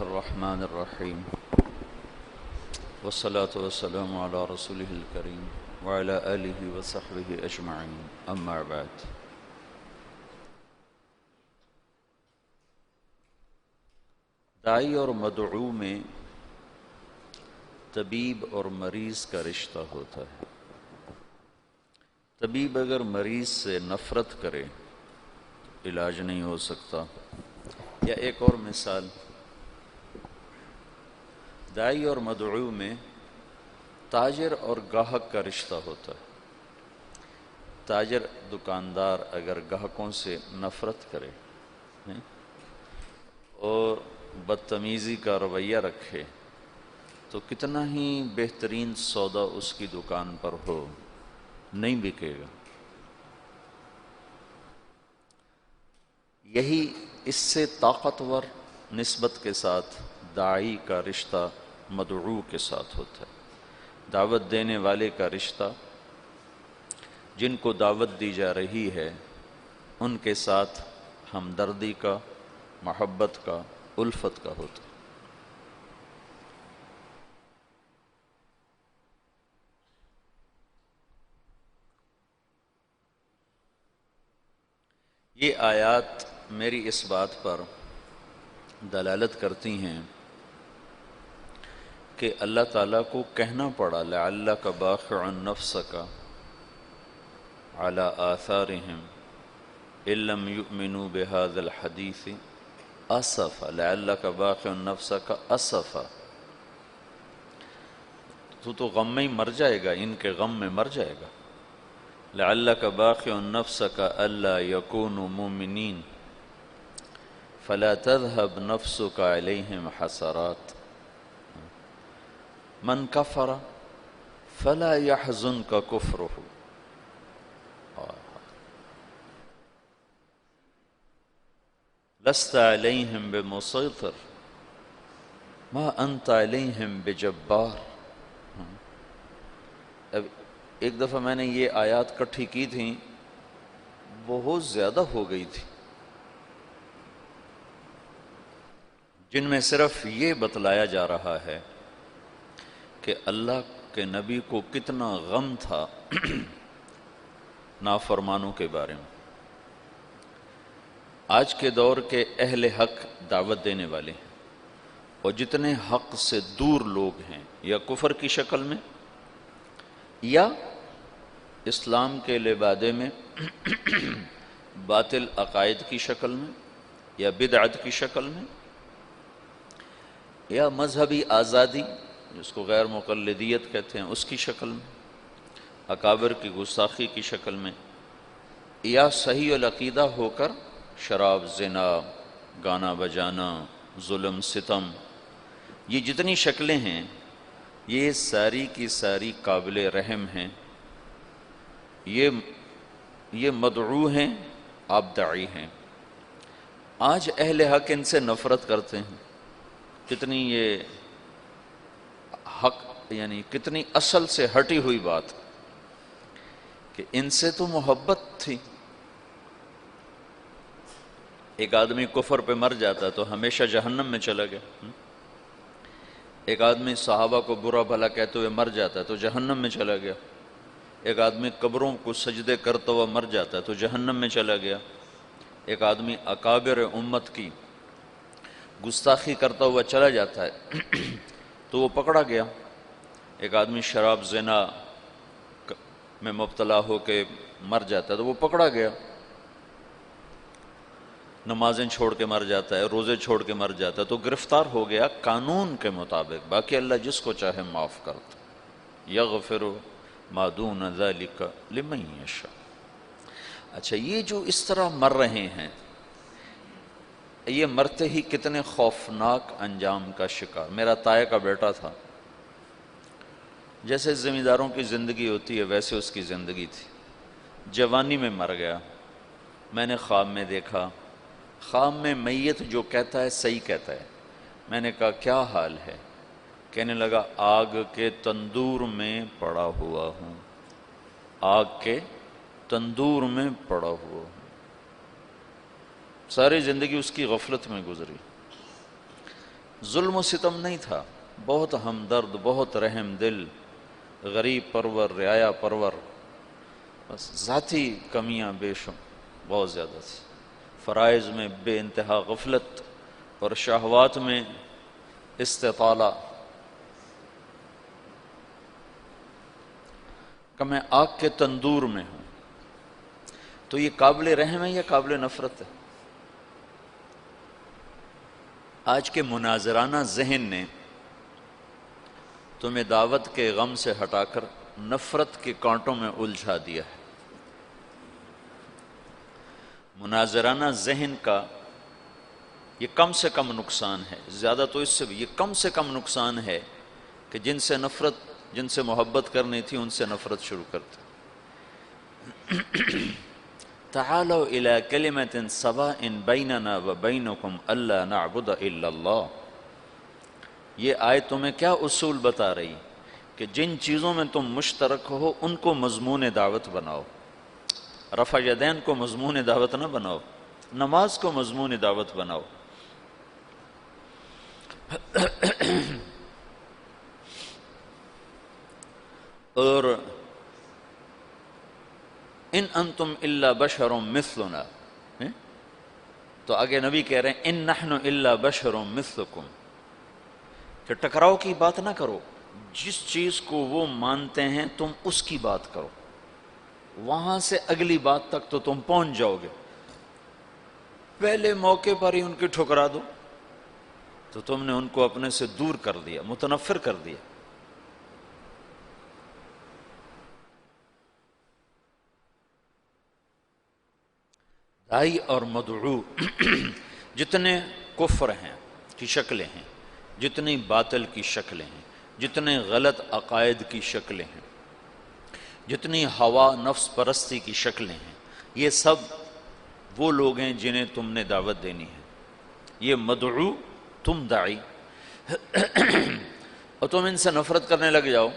الله الرحمن الرحيم والصلاة والسلام على رسوله الكريم وعلى آله وصحبه أجمعين أما بعد داعی اور مدعو میں طبیب اور مریض کا رشتہ ہوتا ہے۔ طبیب اگر مریض سے نفرت کرے تو علاج نہیں ہو سکتا۔ یا ایک اور مثال، داعی اور مدعو میں تاجر اور گاہک کا رشتہ ہوتا ہے۔ تاجر دکاندار اگر گاہکوں سے نفرت کرے اور بدتمیزی کا رویہ رکھے تو کتنا ہی بہترین سودا اس کی دکان پر ہو، نہیں بکے گا۔ یہی اس سے طاقتور نسبت کے ساتھ داعی کا رشتہ مدعو کے ساتھ ہوتا ہے۔ دعوت دینے والے کا رشتہ، جن کو دعوت دی جا رہی ہے ان کے ساتھ ہمدردی کا، محبت کا، الفت کا ہوتا ہے۔ یہ آیات میری اس بات پر دلالت کرتی ہیں کہ اللہ تعالیٰ کو کہنا پڑا لعلک باخع نفسک علی آثارہم ان لم یؤمنوا بہذا الحدیث اسفا، لعلک باخع نفسک اسفا، تو غم میں ہی مر جائے گا، ان کے غم میں مر جائے گا۔ لعلک باخع نفسک الا یکونوا مؤمنین فلا تذهب نفسك علیہم حسرات من کفر فلا يحزنك کفرہ لست علیہم بمسیطر ما انت علیہم بجبار۔ اب ایک دفعہ میں نے یہ آیات کٹھی کی تھیں، بہت زیادہ ہو گئی تھی، جن میں صرف یہ بتلایا جا رہا ہے کہ اللہ کے نبی کو کتنا غم تھا نافرمانوں کے بارے میں۔ آج کے دور کے اہل حق دعوت دینے والے ہیں، اور جتنے حق سے دور لوگ ہیں، یا کفر کی شکل میں یا اسلام کے لبادے میں باطل عقائد کی شکل میں یا بدعت کی شکل میں یا مذہبی آزادی جس کو غیر مقلدیت کہتے ہیں اس کی شکل میں، اکابر کی گستاخی کی شکل میں، یا صحیح العقیدہ ہو کر شراب، زنا، گانا بجانا، ظلم، ستم، یہ جتنی شکلیں ہیں یہ ساری کی ساری قابل رحم ہیں۔ یہ مدعو ہیں، آپ داعی ہیں۔ آج اہل حق ان سے نفرت کرتے ہیں۔ کتنی یہ حق، یعنی کتنی اصل سے ہٹی ہوئی بات کہ ان سے تو محبت تھی۔ ایک آدمی کفر پہ مر جاتا تو ہمیشہ جہنم میں چلا گیا۔ ایک آدمی صحابہ کو برا بھلا کہتے ہوئے مر جاتا تو جہنم میں چلا گیا۔ ایک آدمی قبروں کو سجدے کرتا ہوا مر جاتا تو جہنم میں چلا گیا۔ ایک آدمی اکابر امت کی گستاخی کرتا ہوا چلا جاتا ہے تو وہ پکڑا گیا۔ ایک آدمی شراب، زنا میں مبتلا ہو کے مر جاتا ہے تو وہ پکڑا گیا۔ نمازیں چھوڑ کے مر جاتا ہے، روزے چھوڑ کے مر جاتا ہے تو گرفتار ہو گیا قانون کے مطابق۔ باقی اللہ جس کو چاہے معاف کرتا، یغفر ما دون ذلک لمن یشاء۔ اچھا، یہ جو اس طرح مر رہے ہیں، یہ مرتے ہی کتنے خوفناک انجام کا شکار۔ میرا تایا کا بیٹا تھا، جیسے زمینداروں کی زندگی ہوتی ہے ویسے اس کی زندگی تھی۔ جوانی میں مر گیا، میں نے خواب میں دیکھا، خواب میں میت جو کہتا ہے صحیح کہتا ہے۔ میں نے کہا کیا حال ہے؟ کہنے لگا آگ کے تندور میں پڑا ہوا ہوں، آگ کے تندور میں پڑا ہوا ہوں۔ ساری زندگی اس کی غفلت میں گزری۔ ظلم و ستم نہیں تھا، بہت ہمدرد، بہت رحم دل، غریب پرور، رعایا پرور، بس ذاتی کمیاں بے شمار بہت زیادہ تھی، فرائض میں بے انتہا غفلت اور شہوات میں استطالہ، کہ میں آگ کے تندور میں ہوں۔ تو یہ قابل رحم ہے یا قابل نفرت ہے؟ آج کے مناظرانہ ذہن نے تمہیں دعوت کے غم سے ہٹا کر نفرت کے کانٹوں میں الجھا دیا ہے۔ مناظرانہ ذہن کا یہ کم سے کم نقصان ہے، زیادہ تو اس سے بھی، یہ کم سے کم نقصان ہے کہ جن سے نفرت، جن سے محبت کرنی تھی ان سے نفرت شروع کرتے۔ تعالوا الى کلمۃ سواء بیننا وبینکم الا نعبد الا اللہ۔ یہ آیت تمہیں کیا اصول بتا رہی کہ جن چیزوں میں تم مشترک ہو ان کو مضمون دعوت بناؤ۔ رفع یدین کو مضمون دعوت نہ بناؤ، نماز کو مضمون دعوت بناؤ۔ اور ان انتم الا بشر مثلنا، تو آگے نبی کہہ رہے ہیں ان نحن الا بشر مثلکم، کہ ٹکراؤ کی بات نہ کرو، جس چیز کو وہ مانتے ہیں تم اس کی بات کرو، وہاں سے اگلی بات تک تو تم پہنچ جاؤ گے، پہلے موقع پر ہی ان کی ٹھکرا دو تو تم نے ان کو اپنے سے دور کر دیا، متنفر کر دیا۔ داعی اور مدعو جتنے کفر ہیں کی شکلیں ہیں، جتنی باطل کی شکلیں ہیں، جتنے غلط عقائد کی شکلیں ہیں، جتنی ہوا نفس پرستی کی شکلیں ہیں، یہ سب وہ لوگ ہیں جنہیں تم نے دعوت دینی ہے۔ یہ مدعو، تم داعی، اور تم ان سے نفرت کرنے لگ جاؤ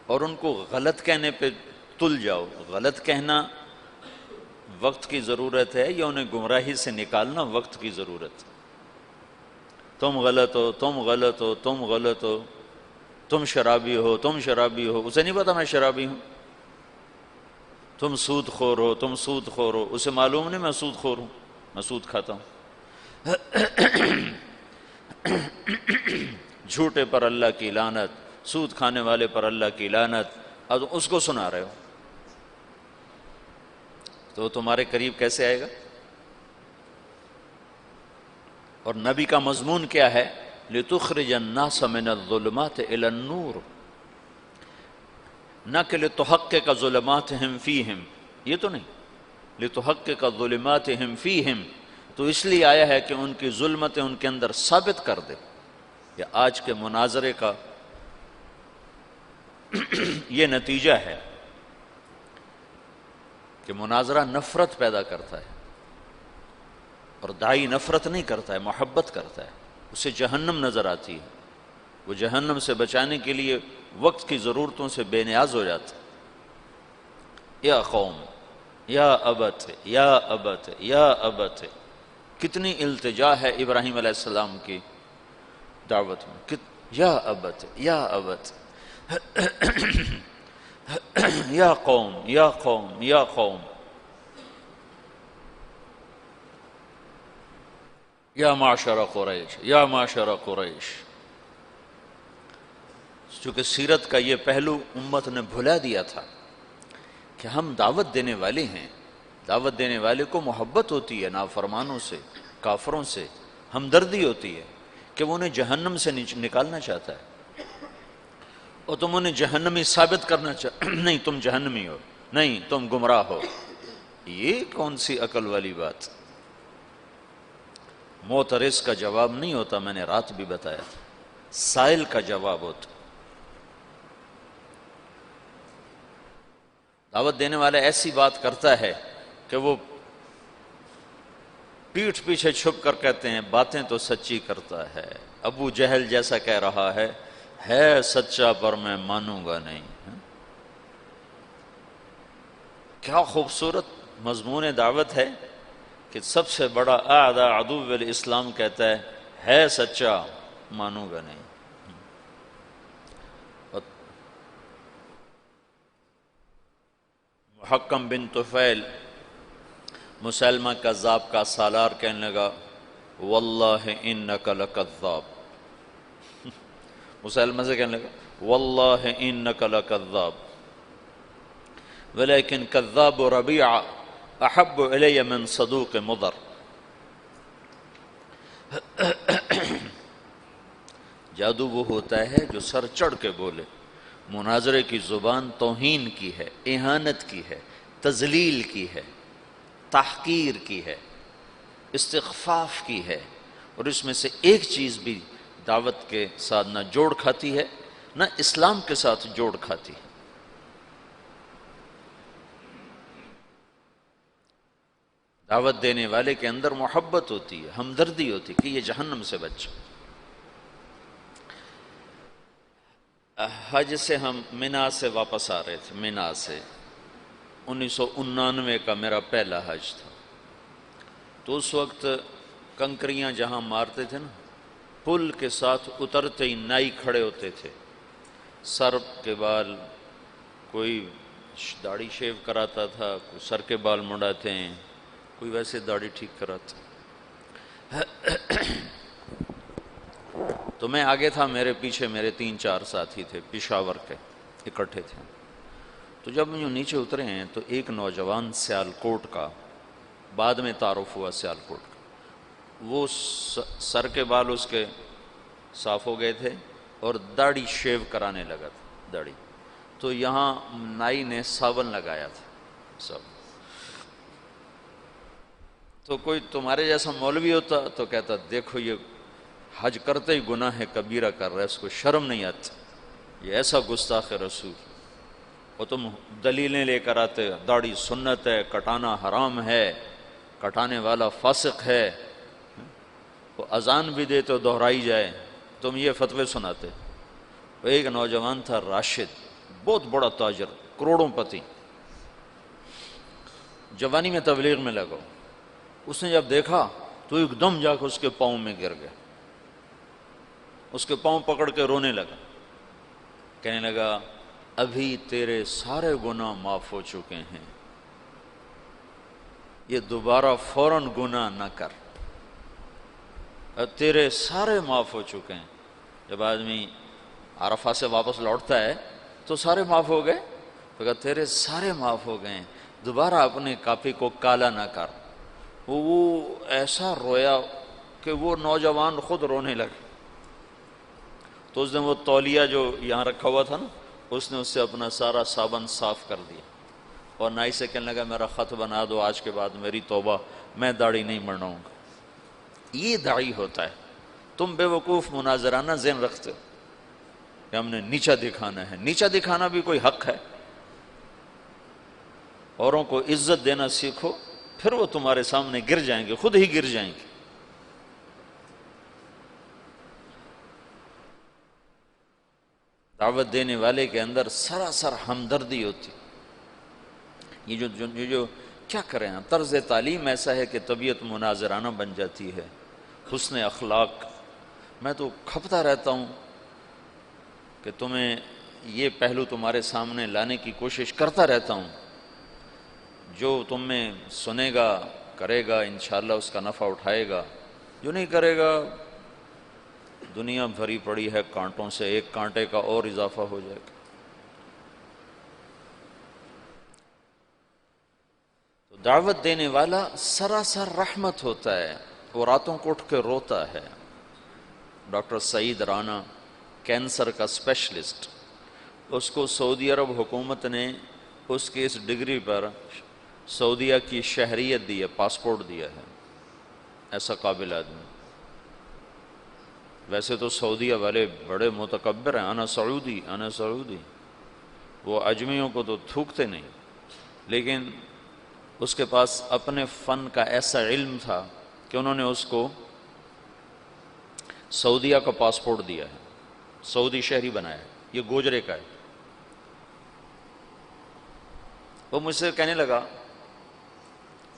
اور ان کو غلط کہنے پہ تل جاؤ۔ غلط کہنا وقت کی ضرورت ہے یا انہیں گمراہی سے نکالنا وقت کی ضرورت ہے؟ تم غلط ہو، تم غلط ہو، تم غلط ہو، تم شرابی ہو، تم شرابی ہو، اسے نہیں پتا میں شرابی ہوں۔ تم سود خور ہو، تم سود خور ہو، اسے معلوم نہیں میں سود خور ہوں، میں سود کھاتا ہوں۔ جھوٹے پر اللہ کی لعنت، سود کھانے والے پر اللہ کی لعنت، اب اس کو سنا رہے ہو تو تمہارے قریب کیسے آئے گا؟ اور نبی کا مضمون کیا ہے؟ لِتُخْرِجَ النَّاسَ مِنَ الظُّلُمَاتِ إِلَى النُّورِ، نہ کہ لِتُحَقِّقَ ظُلُمَاتِهِمْ فِيهِمْ، یہ تو نہیں، لِتُحَقِّقَ ظُلُمَاتِهِمْ فِيهِمْ، تو اس لیے آیا ہے کہ ان کی ظلمتیں ان کے اندر ثابت کر دے۔ یہ آج کے مناظرے کا یہ نتیجہ ہے کہ مناظرہ نفرت پیدا کرتا ہے، اور داعی نفرت نہیں کرتا ہے، محبت کرتا ہے، اسے جہنم نظر آتی ہے، وہ جہنم سے بچانے کے لیے وقت کی ضرورتوں سے بے نیاز ہو جاتا ہے۔ یا قوم، یا ابت، یا ابت، یا ابت، کتنی التجا ہے ابراہیم علیہ السلام کی دعوت میں، یا ابت، یا ابت، یا قوم، یا قوم، یا قوم، یا معشر قریش، یا معشر قریش۔ چونکہ سیرت کا یہ پہلو امت نے بھلا دیا تھا کہ ہم دعوت دینے والے ہیں، دعوت دینے والے کو محبت ہوتی ہے نافرمانوں سے، کافروں سے ہمدردی ہوتی ہے کہ وہ انہیں جہنم سے نکالنا چاہتا ہے، اور تم انہیں جہنمی ثابت کرنا نہیں تم جہنمی ہو، نہیں تم گمراہ ہو۔ یہ کون سی عقل والی بات؟ معترض کا جواب نہیں ہوتا، میں نے رات بھی بتایا تھا، سائل کا جواب ہوتا۔ دعوت دینے والا ایسی بات کرتا ہے کہ وہ پیٹھ پیچھے چھپ کر کہتے ہیں باتیں تو سچی کرتا ہے، ابو جہل جیسا کہہ رہا ہے سچا پر میں مانوں گا نہیں۔ کیا خوبصورت مضمون دعوت ہے کہ سب سے بڑا اعداء عدو الاسلام کہتا ہے سچا مانوں گا نہیں. محکم بن طفیل مسلمہ کذاب کا سالار کہنے لگا واللہ انک لکذاب. مسلمہ سے کہنے لگا واللہ انک لکذاب ولیکن کذاب ربیعہ احب الی من صدوق مضر. جادو وہ ہوتا ہے جو سر چڑھ کے بولے. مناظرے کی زبان توہین کی ہے، اہانت کی ہے، تذلیل کی ہے، تحقیر کی ہے، استخفاف کی ہے، اور اس میں سے ایک چیز بھی دعوت کے ساتھ نہ جوڑ کھاتی ہے نہ اسلام کے ساتھ جوڑ کھاتی ہے. دعوت دینے والے کے اندر محبت ہوتی ہے، ہمدردی ہوتی ہے کہ یہ جہنم سے بچ. حج سے ہم منا سے واپس آ رہے تھے. منا سے 1999 کا میرا پہلا حج تھا. تو اس وقت کنکریاں جہاں مارتے تھے نا، پل کے ساتھ اترتے ہی نائی کھڑے ہوتے تھے. سر کے بال، کوئی داڑھی شیو کراتا تھا، کوئی سر کے بال مڑاتے ہیں، کوئی ویسے داڑھی ٹھیک کراتا. تو میں آگے تھا، میرے پیچھے میرے 3-4 ساتھی تھے پشاور کے، اکٹھے تھے. تو جب یوں نیچے اترے ہیں تو ایک نوجوان سیالکوٹ کا، بعد میں تعارف ہوا سیالکوٹ کا، وہ سر کے بال اس کے صاف ہو گئے تھے اور داڑھی شیو کرانے لگا تھا. داڑھی تو یہاں نائی نے صابن لگایا تھا سب. تو کوئی تمہارے جیسا مولوی ہوتا تو کہتا دیکھو یہ حج کرتے ہی گناہ کبیرہ کر رہا ہے، اس کو شرم نہیں آتی، یہ ایسا گستاخ رسول. وہ تم دلیلیں لے کر آتے داڑھی سنت ہے، کٹانا حرام ہے، کٹانے والا فاسق ہے. وہ اذان بھی دے تو دہرائی جائے، تم یہ فتوے سناتے. ایک نوجوان تھا راشد، بہت بڑا تاجر، کروڑوں پتی، جوانی میں تبلیغ میں لگا. اس نے جب دیکھا تو ایک دم جا کے اس کے پاؤں میں گر گیا، اس کے پاؤں پکڑ کے رونے لگا. کہنے لگا ابھی تیرے سارے گناہ معاف ہو چکے ہیں، یہ دوبارہ فوراً گناہ نہ کر، اب تیرے سارے معاف ہو چکے ہیں. جب آدمی عرفہ سے واپس لوٹتا ہے تو سارے معاف ہو گئے، تو کہا تیرے سارے معاف ہو گئے ہیں، دوبارہ اپنے کاپی کو کالا نہ کر. وہ ایسا رویا کہ وہ نوجوان خود رونے لگا. تو اس نے وہ تولیہ جو یہاں رکھا ہوا تھا نا، اس نے اس سے اپنا سارا صابن صاف کر دیا اور نائی سے کہنے لگا میرا خط بنا دو، آج کے بعد میری توبہ، میں داڑھی نہیں منڈاؤں گا. یہ داعی ہوتا ہے. تم بے وقوف مناظرانہ ذہن رکھتے ہو کہ ہم نے نیچا دکھانا ہے. نیچا دکھانا بھی کوئی حق ہے؟ اوروں کو عزت دینا سیکھو، پھر وہ تمہارے سامنے گر جائیں گے، خود ہی گر جائیں گے. دعوت دینے والے کے اندر سراسر ہمدردی ہوتی. یہ جو کیا کریں، طرز تعلیم ایسا ہے کہ طبیعت مناظرانہ بن جاتی ہے. حسن اخلاق، میں تو کھپتا رہتا ہوں کہ تمہیں یہ پہلو تمہارے سامنے لانے کی کوشش کرتا رہتا ہوں. جو تم میں سنے گا کرے گا انشاءاللہ اس کا نفع اٹھائے گا، جو نہیں کرے گا دنیا بھری پڑی ہے کانٹوں سے، ایک کانٹے کا اور اضافہ ہو جائے گا. تو دعوت دینے والا سراسر رحمت ہوتا ہے. وہ راتوں کو اٹھ کے روتا ہے. ڈاکٹر سعید رانا، کینسر کا اسپیشلسٹ، اس کو سعودی عرب حکومت نے اس کی اس ڈگری پر سعودیہ کی شہریت دی ہے، پاسپورٹ دیا ہے. ایسا قابل آدمی. ویسے تو سعودیہ والے بڑے متکبر ہیں، انا سعودی انا سعودی، وہ اجمیوں کو تو تھوکتے نہیں. لیکن اس کے پاس اپنے فن کا ایسا علم تھا کہ انہوں نے اس کو سعودیہ کا پاسپورٹ دیا ہے، سعودی شہری بنایا ہے. یہ گوجرے کا ہے. وہ مجھ سے کہنے لگا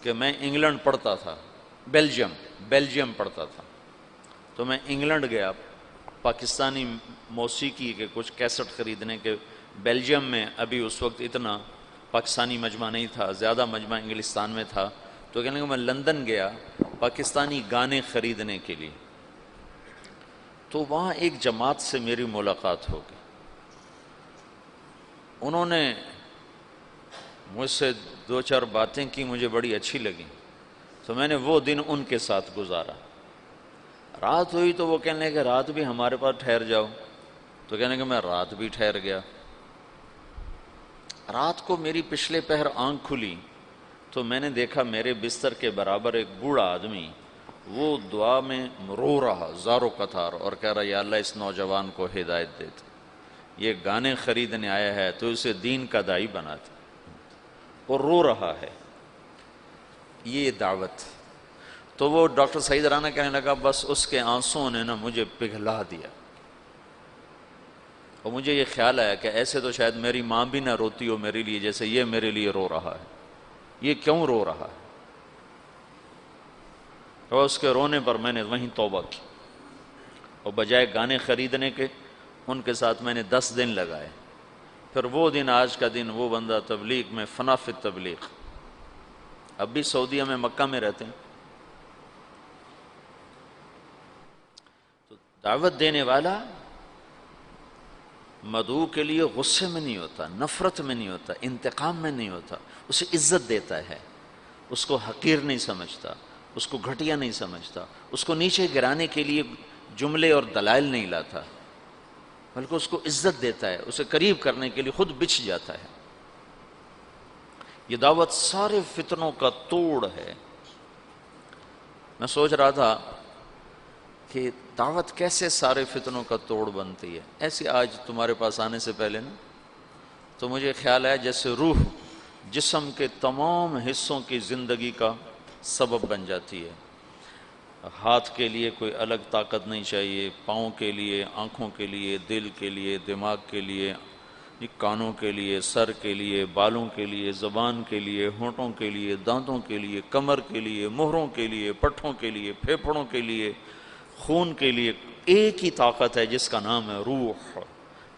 کہ میں انگلینڈ پڑھتا تھا، بیلجیم پڑھتا تھا، تو میں انگلینڈ گیا پاکستانی موسیقی کے کچھ کیسٹ خریدنے کے. بیلجیم میں ابھی اس وقت اتنا پاکستانی مجمع نہیں تھا، زیادہ مجمع انگلستان میں تھا. تو کہنے لگا میں لندن گیا پاکستانی گانے خریدنے کے لیے. تو وہاں ایک جماعت سے میری ملاقات ہو گئی. انہوں نے مجھ سے دو چار باتیں کی، مجھے بڑی اچھی لگیں. تو میں نے وہ دن ان کے ساتھ گزارا. رات ہوئی تو وہ کہنے لگے کہ رات بھی ہمارے پاس ٹھہر جاؤ. تو کہنے کہ میں رات بھی ٹھہر گیا. رات کو میری پچھلے پہر آنکھ کھلی تو میں نے دیکھا میرے بستر کے برابر ایک بوڑھا آدمی وہ دعا میں رو رہا زارو قطار اور کہہ رہا یا اللہ اس نوجوان کو ہدایت دیتے، یہ گانے خریدنے آیا ہے تو اسے دین کا داعی بناتے، اور رو رہا ہے. یہ دعوت. تو وہ ڈاکٹر سعید رانا کہنے لگا بس اس کے آنسوؤں نے نا مجھے پگھلا دیا. اور مجھے یہ خیال آیا کہ ایسے تو شاید میری ماں بھی نہ روتی ہو میرے لیے جیسے یہ میرے لیے رو رہا ہے. یہ کیوں رو رہا ہے؟ اور اس کے رونے پر میں نے وہیں توبہ کی، اور بجائے گانے خریدنے کے ان کے ساتھ میں نے 10 دن لگائے. پھر وہ دن آج کا دن وہ بندہ تبلیغ میں فنا فی تبلیغ. اب بھی سعودیہ میں مکہ میں رہتے ہیں. تو دعوت دینے والا مدعو کے لیے غصے میں نہیں ہوتا، نفرت میں نہیں ہوتا، انتقام میں نہیں ہوتا، اسے عزت دیتا ہے، اس کو حقیر نہیں سمجھتا، اس کو گھٹیا نہیں سمجھتا، اس کو نیچے گرانے کے لیے جملے اور دلائل نہیں لاتا، بلکہ اس کو عزت دیتا ہے، اسے قریب کرنے کے لیے خود بچھ جاتا ہے. یہ دعوت سارے فتنوں کا توڑ ہے. میں سوچ رہا تھا کہ دعوت کیسے سارے فتنوں کا توڑ بنتی ہے. ایسے آج تمہارے پاس آنے سے پہلے نا تو مجھے خیال آیا جیسے روح جسم کے تمام حصوں کی زندگی کا سبب بن جاتی ہے. ہاتھ کے لیے کوئی الگ طاقت نہیں چاہیے، پاؤں کے لیے، آنکھوں کے لیے، دل کے لیے، دماغ کے لیے، کانوں کے لیے، سر کے لیے، بالوں کے لیے، زبان کے لیے، ہونٹوں کے لیے، دانتوں کے لیے، کمر کے لیے، مہروں کے لیے، پٹھوں کے لیے، پھیپھڑوں کے لیے، خون کے لیے. ایک ہی طاقت ہے جس کا نام ہے روح.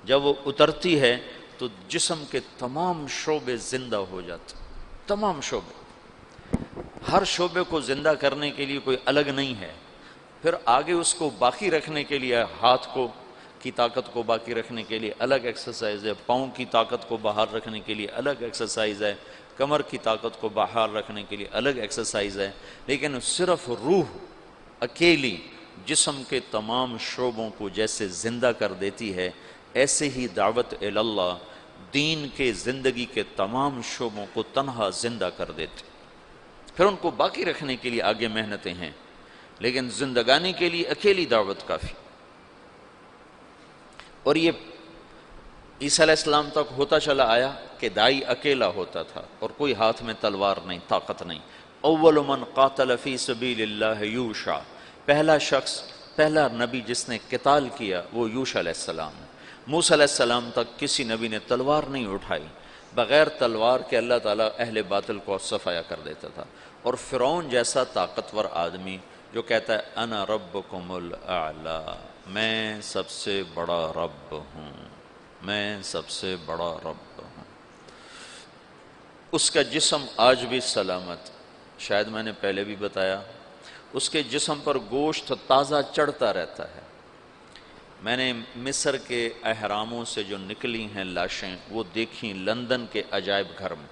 جب وہ اترتی ہے تو جسم کے تمام شعبے زندہ ہو جاتے، تمام شعبے. ہر شعبے کو زندہ کرنے کے لیے کوئی الگ نہیں ہے. پھر آگے اس کو باقی رکھنے کے لیے ہاتھ کو کی طاقت کو باقی رکھنے کے لیے الگ ایکسرسائز ہے، پاؤں کی طاقت کو باہر رکھنے کے لیے الگ ایکسرسائز ہے، کمر کی طاقت کو باہر رکھنے کے لیے الگ ایکسرسائز ہے. لیکن صرف روح اکیلی جسم کے تمام شعبوں کو جیسے زندہ کر دیتی ہے، ایسے ہی دعوت اللہ دین کے زندگی کے تمام شعبوں کو تنہا زندہ کر دیتی. پھر ان کو باقی رکھنے کے لیے آگے محنتیں ہیں، لیکن زندگانی کے لیے اکیلی دعوت کافی. اور یہ عیسیٰ علیہ السلام تک ہوتا چلا آیا کہ داعی اکیلا ہوتا تھا اور کوئی ہاتھ میں تلوار نہیں، طاقت نہیں. اول من قاتل فی سبیل اللہ یوشع، پہلا شخص، پہلا نبی جس نے قتال کیا وہ یوشع علیہ السلام ہے. موسیٰ علیہ السلام تک کسی نبی نے تلوار نہیں اٹھائی. بغیر تلوار کے اللہ تعالیٰ اہل باطل کو صفایا کر دیتا تھا. اور فرعون جیسا طاقتور آدمی جو کہتا ہے انا ربکم الاعلی، میں سب سے بڑا رب ہوں، میں سب سے بڑا رب ہوں، اس کا جسم آج بھی سلامت. شاید میں نے پہلے بھی بتایا اس کے جسم پر گوشت تازہ چڑھتا رہتا ہے. میں نے مصر کے اہراموں سے جو نکلی ہیں لاشیں وہ دیکھیں لندن کے عجائب گھر میں،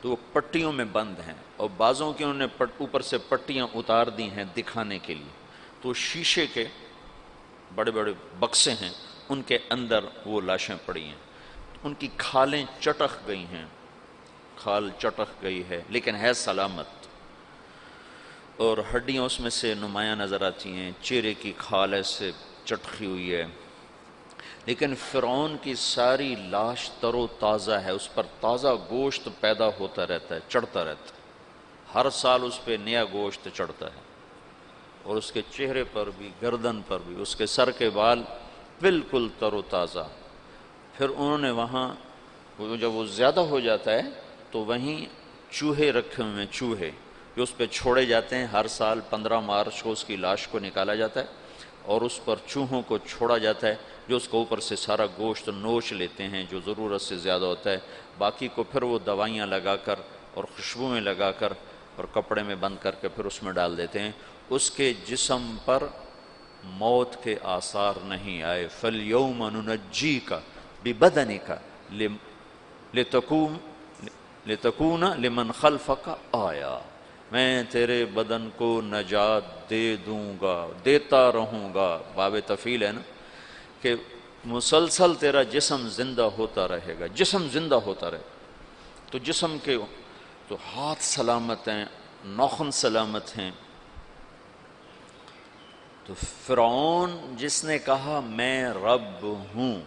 تو وہ پٹیوں میں بند ہیں اور بعضوں کی انہوں نے اوپر سے پٹیاں اتار دی ہیں دکھانے کے لیے. تو شیشے کے بڑے بڑے بکسے ہیں، ان کے اندر وہ لاشیں پڑی ہیں. ان کی کھالیں چٹک گئی ہیں، کھال چٹک گئی ہے لیکن ہے سلامت، اور ہڈیاں اس میں سے نمایاں نظر آتی ہیں. چہرے کی کھال ایسے چٹکی ہوئی ہے، لیکن فرعون کی ساری لاش تر و تازہ ہے، اس پر تازہ گوشت پیدا ہوتا رہتا ہے، چڑھتا رہتا ہے. ہر سال اس پہ نیا گوشت چڑھتا ہے، اور اس کے چہرے پر بھی، گردن پر بھی، اس کے سر کے بال بالکل تر و تازہ. پھر انہوں نے وہاں جب وہ زیادہ ہو جاتا ہے تو وہیں چوہے رکھے ہوئے ہیں، چوہے کہ اس پہ چھوڑے جاتے ہیں، ہر سال 15 مارچ کو اس کی لاش کو نکالا جاتا ہے اور اس پر چوہوں کو چھوڑا جاتا ہے جو اس کو اوپر سے سارا گوشت نوچ لیتے ہیں جو ضرورت سے زیادہ ہوتا ہے، باقی کو پھر وہ دوائیاں لگا کر اور خوشبوئیں لگا کر اور کپڑے میں بند کر کے پھر اس میں ڈال دیتے ہیں۔ اس کے جسم پر موت کے آثار نہیں آئے۔ فَالْيَوْمَ نُنَجِّيكَ بِبَدَنِكَ لِتَكُونَ لِمَنْ خَلْفَكَ آیا، میں تیرے بدن کو نجات دے دوں گا، دیتا رہوں گا، باب تفیل ہے نا، کہ مسلسل تیرا جسم زندہ ہوتا رہے گا، جسم زندہ ہوتا رہے گا۔ تو جسم کے تو ہاتھ سلامت ہیں، ناخن سلامت ہیں۔ تو فرعون جس نے کہا میں رب ہوں،